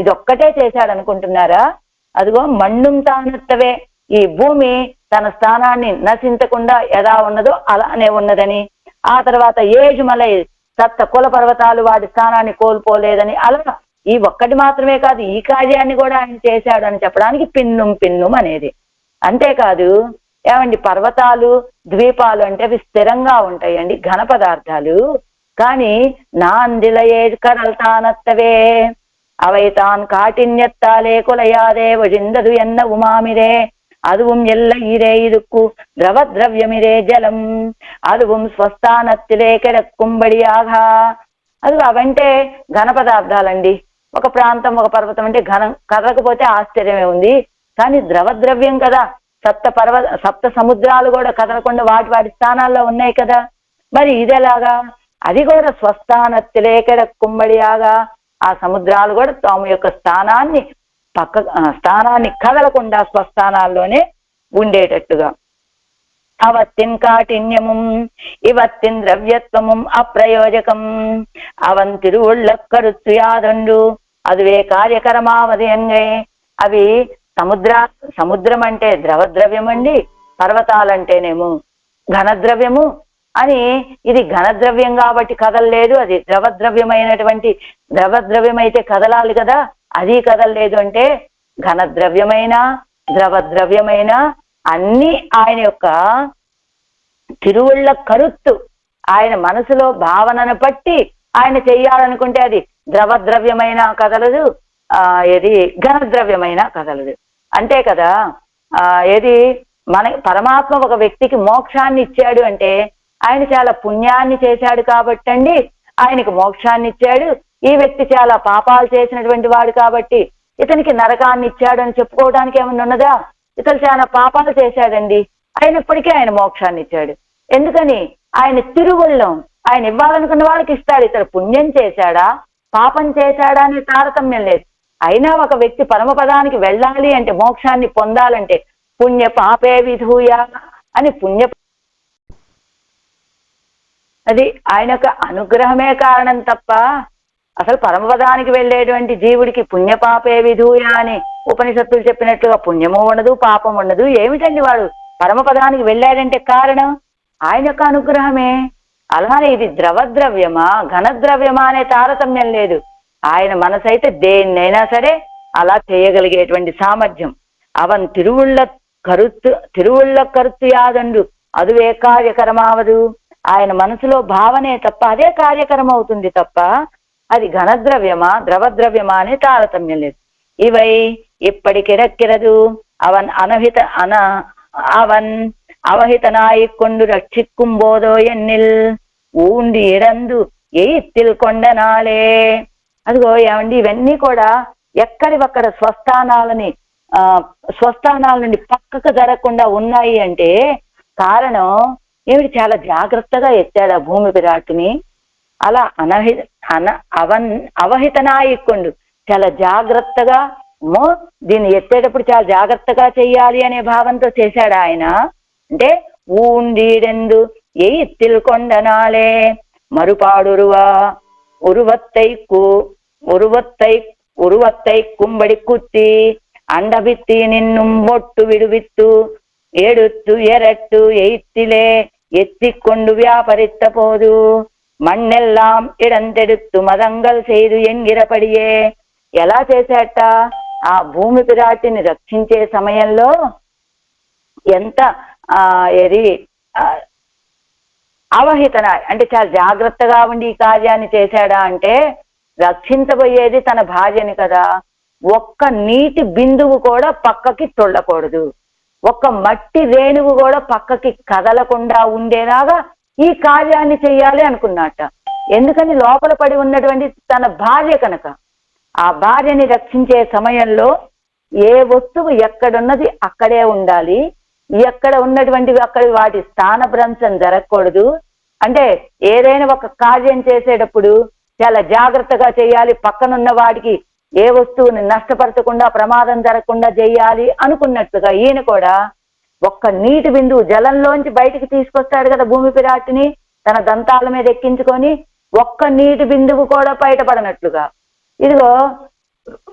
Speaker 1: ఇదొక్కటే చేశాడు అనుకుంటున్నారా? అదిగో మన్నుం తానత్తవే, ఈ భూమి తన స్థానాన్ని నశించకుండా ఎలా ఉన్నదో అలానే ఉన్నదని, ఆ తర్వాత ఏజుమలై సప్త కుల పర్వతాలు వాటి స్థానాన్ని కోల్పోలేదని, అలా ఈ ఒక్కటి మాత్రమే కాదు, ఈ కార్యాన్ని కూడా ఆయన చేశాడు అని చెప్పడానికి పిన్నుం పిన్నుం అనేది. అంతేకాదు ఏమండి, పర్వతాలు ద్వీపాలు అంటే అవి స్థిరంగా ఉంటాయండి, ఘన పదార్థాలు. కానీ నాందిలయే కరల్తానత్తవే అవైతాన్ కాఠిన్యత్తాలే కులయాదే వజిందదు ఎన్న ఉమామిరే அதுவும் எல்லை இரே இருக்கு திரவ திரவியமிரே ஜலம் அதுவும் స్వస్థానత్తిలే కెడక్కుంబడియాగ. అది అవంటే ఘన పదార్థాలండి. ఒక ప్రాంతం ఒక పర్వతం అంటే ఘనం కదలకపోతే ఆశ్చర్యమే ఉంది. కానీ ద్రవ ద్రవ్యం కదా, సప్త సముద్రాలు కూడా కదలకుండా వాటి వాటి స్థానాల్లో ఉన్నాయి కదా. మరి ఇదేలాగా? అది కూడా స్వస్థానత్తిలే కెడక్కుంబడియాగా, ఆ సముద్రాలు కూడా తాము యొక్క స్థానాన్ని కదలకుండా స్వస్థానాల్లోనే ఉండేటట్టుగా. అవత్తిన్ కాఠిన్యముం ఇవత్తిన్ ద్రవ్యత్వముం అప్రయోజకం అవన్ తిరువుళ్ళక్కరుత్తు యాదండు అదువే కార్యకరమావదయంగే. అవి సముద్రం అంటే ద్రవ ద్రవ్యం అండి, పర్వతాలంటేనేమో ఘనద్రవ్యము అని. ఇది ఘనద్రవ్యం కాబట్టి కదలలేదు, అది ద్రవద్రవ్యమైనటువంటి ద్రవద్రవ్యం అయితే కదలాలి కదా, అది కదలలేదు. అంటే ఘనద్రవ్యమైన ద్రవద్రవ్యమైన అన్ని ఆయన యొక్క తిరువుళ్ళ కరుత్తు, ఆయన మనసులో భావనను బట్టి ఆయన చెయ్యాలనుకుంటే అది ద్రవద్రవ్యమైన కదలదు, ఏది ఘనద్రవ్యమైన కదలదు. అంతే కదా. ఏది పరమాత్మ ఒక వ్యక్తికి మోక్షాన్ని ఇచ్చాడు అంటే ఆయన చాలా పుణ్యాన్ని చేశాడు కాబట్టి అండి ఆయనకు మోక్షాన్ని ఇచ్చాడు. ఈ వ్యక్తి చాలా పాపాలు చేసినటువంటి వాడు కాబట్టి ఇతనికి నరకాన్ని ఇచ్చాడు అని చెప్పుకోవడానికి ఏమన్నా ఉన్నదా? ఇతను చాలా పాపాలు చేశాడండి, అయినప్పటికీ ఆయన మోక్షాన్ని ఇచ్చాడు. ఎందుకని? ఆయన తిరువుళ్ళం, ఆయన ఇవ్వాలనుకున్న వాళ్ళకి ఇస్తాడు. ఇతను పుణ్యం చేశాడా పాపం చేశాడా అనే తారతమ్యం లేదు. అయినా ఒక వ్యక్తి పరమపదానికి వెళ్ళాలి అంటే, మోక్షాన్ని పొందాలంటే పుణ్య పాపే విధూయ అని అది ఆయన యొక్క అనుగ్రహమే కారణం తప్ప అసలు పరమపదానికి వెళ్ళేటువంటి జీవుడికి పుణ్యపాపే విధూయ అని ఉపనిషత్తులు చెప్పినట్లుగా పుణ్యము ఉండదు పాపం ఉండదు. ఏమిటండి వాడు పరమపదానికి వెళ్ళాడంటే కారణం ఆయన యొక్క అనుగ్రహమే. అలానే ఇది ద్రవద్రవ్యమా ఘనద్రవ్యమా అనే తారతమ్యం లేదు. ఆయన మనసైతే దేన్నైనా సరే అలా చేయగలిగేటువంటి సామర్థ్యం. అవన్ తిరువుళ్ళ కరుత్తు యాదండు అదువే కార్యకరమావదు. ఆయన మనసులో భావనే తప్ప అదే కార్యక్రమం అవుతుంది తప్ప అది ఘనద్రవ్యమా ద్రవద్రవ్యమా అనే తారతమ్యం లేదు. ఇవై ఇప్పటికిరక్కిరదు అవన్ అవహిత నాయికొండు రక్షిక్కుంబోదో ఎన్నిల్ ఊండి ఇడందు ఎయిత్తిల్ కొండనాలే. అదిగో ఏమండి, ఇవన్నీ కూడా ఎక్కడివక్కడ స్వస్థానాల నుండి పక్కకు జరగకుండా ఉన్నాయి అంటే కారణం ఏమిటి? చాలా జాగ్రత్తగా ఎత్తాడు ఆ భూమి విరాట్ని. అలా అవహిత నాయకుండు చాలా జాగ్రత్తగా దీన్ని ఎత్తేటప్పుడు చాలా జాగ్రత్తగా చెయ్యాలి అనే భావంతో చేశాడు ఆయన. అంటే ఊండీడెందు ఎయిత్తిల్ కొండనాలే మరుపాడురువా ఉరువత్తై కుంబడి కుత్తి అండబిత్తి నిన్నుం బొట్టు విడువిత్తు ఏడుత్తు ఎరట్టు ఎయిత్తిలే ఎత్తికొండు వ్యాపరిత్త పోదు మಣ್ಣెల్లాం ఇడంతెడుత్తు మదంగల్ செய்து ఎంగిరపడియే. ఎలా చేశాట? ఆ భూమి పిరాటిని రక్షించే సమయంలో ఎంత అవహితన అంటే చాలా జాగ్రత్తగా ఉండి ఈ కార్యాన్ని చేశాడా అంటే, రక్షించబోయేది తన భార్యని కదా, ఒక్క నీటి బిందువు కూడా పక్కకి తొళ్ళకూడదు, ఒక్క మట్టి రేణువు కూడా పక్కకి కదలకుండా ఉండేలాగా ఈ కార్యాన్ని చెయ్యాలి అనుకున్నట్ట. ఎందుకని? లోపల పడి ఉన్నటువంటి తన భార్య కనుక. ఆ భార్యని రక్షించే సమయంలో ఏ వస్తువు ఎక్కడున్నది అక్కడే ఉండాలి, ఎక్కడ ఉన్నటువంటివి అక్కడ వాటి స్థానభ్రంశం జరగకూడదు. అంటే ఏదైనా ఒక కార్యం చేసేటప్పుడు చాలా జాగ్రత్తగా చేయాలి, పక్కనున్న వాడికి ఏ వస్తువుని నష్టపరచకుండా ప్రమాదం జరగకుండా చేయాలి అనుకున్నట్లుగా ఈయన కూడా ఒక్క నీటి బిందువు జలంలోంచి బయటికి తీసుకొస్తాడు కదా భూమి పిరాటిని తన దంతాల మీద ఎక్కించుకొని, ఒక్క నీటి బిందువు కూడా బయటపడనట్లుగా. ఇదిగో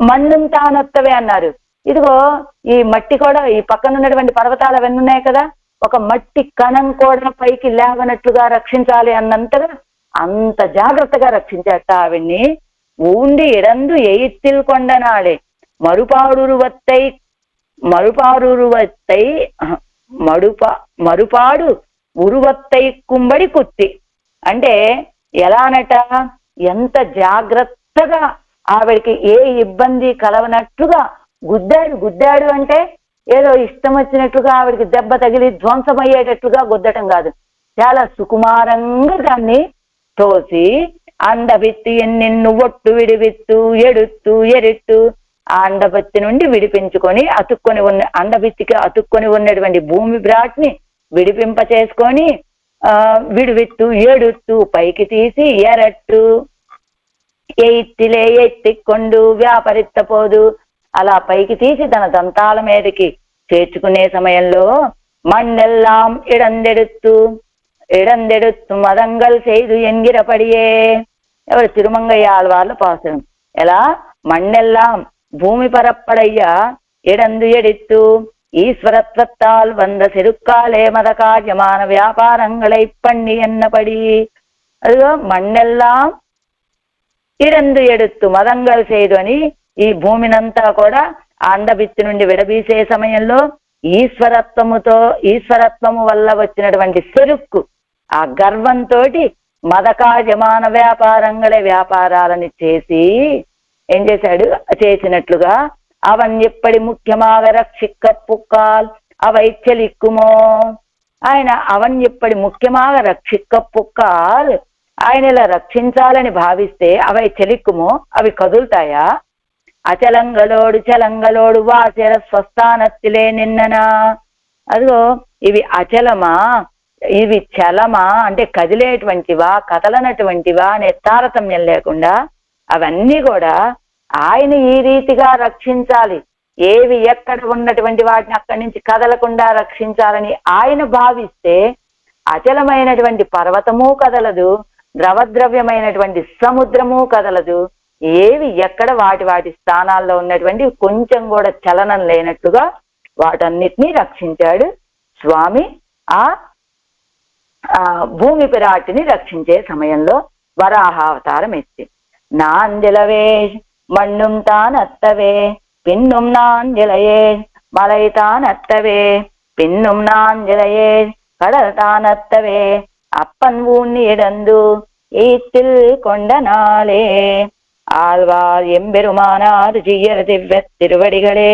Speaker 1: మన్నుం తానొత్తవే అన్నారు. ఇదిగో ఈ మట్టి కూడా, ఈ పక్కన ఉన్నటువంటి పర్వతాలు అవన్నీ ఉన్నాయి కదా, ఒక మట్టి కణం కూడా పైకి లేవనట్లుగా రక్షించాలి అన్నంతగా అంత జాగ్రత్తగా రక్షించాట ఆవిడ్ని. ஊண்டு இறந்து எயித்தில் கொண்ட நாளே மறுபாடுருவத்தை మరుపాడు ఉరువత్తై కుంబడి కుత్తి అంటే ఎలానట, ఎంత జాగ్రత్తగా ఆవిడికి ఏ ఇబ్బంది కలవనట్లుగా గుద్దాడు అంటే ఏదో ఇష్టం వచ్చినట్లుగా ఆవిడికి దెబ్బ తగిలి ధ్వంసమయ్యేటట్లుగా గుద్దటం కాదు, చాలా సుకుమారంగా దాన్ని తోసి అండబెత్తి నిన్ను ఒట్టు విడివిత్తు ఎడుత్తు ఎరిట్టు ఆ అండబెత్తి నుండి విడిపించుకొని అండబెత్తికి అతుక్కొని ఉన్నటువంటి భూమి బ్రాట్ని విడిపింప చేసుకొని విడివిత్తు ఏడుత్తు పైకి తీసి ఎరట్టు ఎత్తిలే ఎత్తికొండు వ్యాపరిత్తపోదు అలా పైకి తీసి తన దంతాల మీదకి చేర్చుకునే సమయంలో మన్నెల్లాం ఇడందెడుత్తు మదంగల్ செய்து என்கிறபடியே ఎవరు తిరుమంగయ్య ఆళ్వార్ల పాసురం. ఎలా మన్నెల్లాం భూమి పరప్పడయ్యా ఎడందు ఎడిత్తు ஈஸ்வரத்வத்தால் வந்த செருக்காலே மத காரியமான வியாபாரங்களை பண்ணி என்னபடி. அதுగా మన్నెల్లాం ఇడందు ఎడుత్తు మదంగల్ செய்து అని ఈ భూమినంతా కూడా అండబిత్తి నుండి విడబీసే సమయంలో ఈశ్వరత్వము వల్ల వచ్చినటువంటి సెరుక్కు ఆ గర్వంతో మదకార్యమాన వ్యాపారాలని చేసి ఏం చేశాడు, చేసినట్లుగా అవన్ ఎప్పటి ముఖ్యமாக రక్షిక్క పుక్కాల్ అవై చెలిక్కుమో. ఆయన అవన్ ఎప్పటి ముఖ్యமாக రక్షిక్క పుక్కాల్ ఆయన ఇలా రక్షించాలని భావిస్తే అవై చెలిక్కుమో అవి కదులుతాయా. చలంగలోడు వాచర స్వస్థానత్తిలే నిన్ననా. అదిగో ఇవి అచలమా ఇవి చలమా అంటే కదిలేటువంటివా కదలనటువంటివా అనే తారతమ్యం లేకుండా అవన్నీ కూడా ఆయన ఈ రీతిగా రక్షించాలి, ఏవి ఎక్కడ ఉన్నటువంటి వాటిని అక్కడి నుంచి కదలకుండా రక్షించాలని ఆయన భావిస్తే అచలమైనటువంటి పర్వతము కదలదు, ద్రవద్రవ్యమైనటువంటి సముద్రము కదలదు, ఏవి ఎక్కడ వాటి స్థానాల్లో ఉన్నటువంటి కొంచెం కూడా చలనం లేనట్టుగా వాటన్నిటినీ రక్షించాడు స్వామి. ఆ భూమి పిరాటిని రక్షించే సమయంలో వరాహావతారం ఎత్తి నాంజలవే మண்ணும் தான் அத்தவே பின்னும் நாஞ்சலையே மலை தான் அத்தவே பின்னும் நாஞ்சலையே கடல் தான் அத்தவே அப்பன் ஊன்னி இடந்து ஈத்தில் கொண்ட நாளே. ஆழ்வார் எம்பெருமானார் ஜீயர் திவ்ய திருவடிகளே.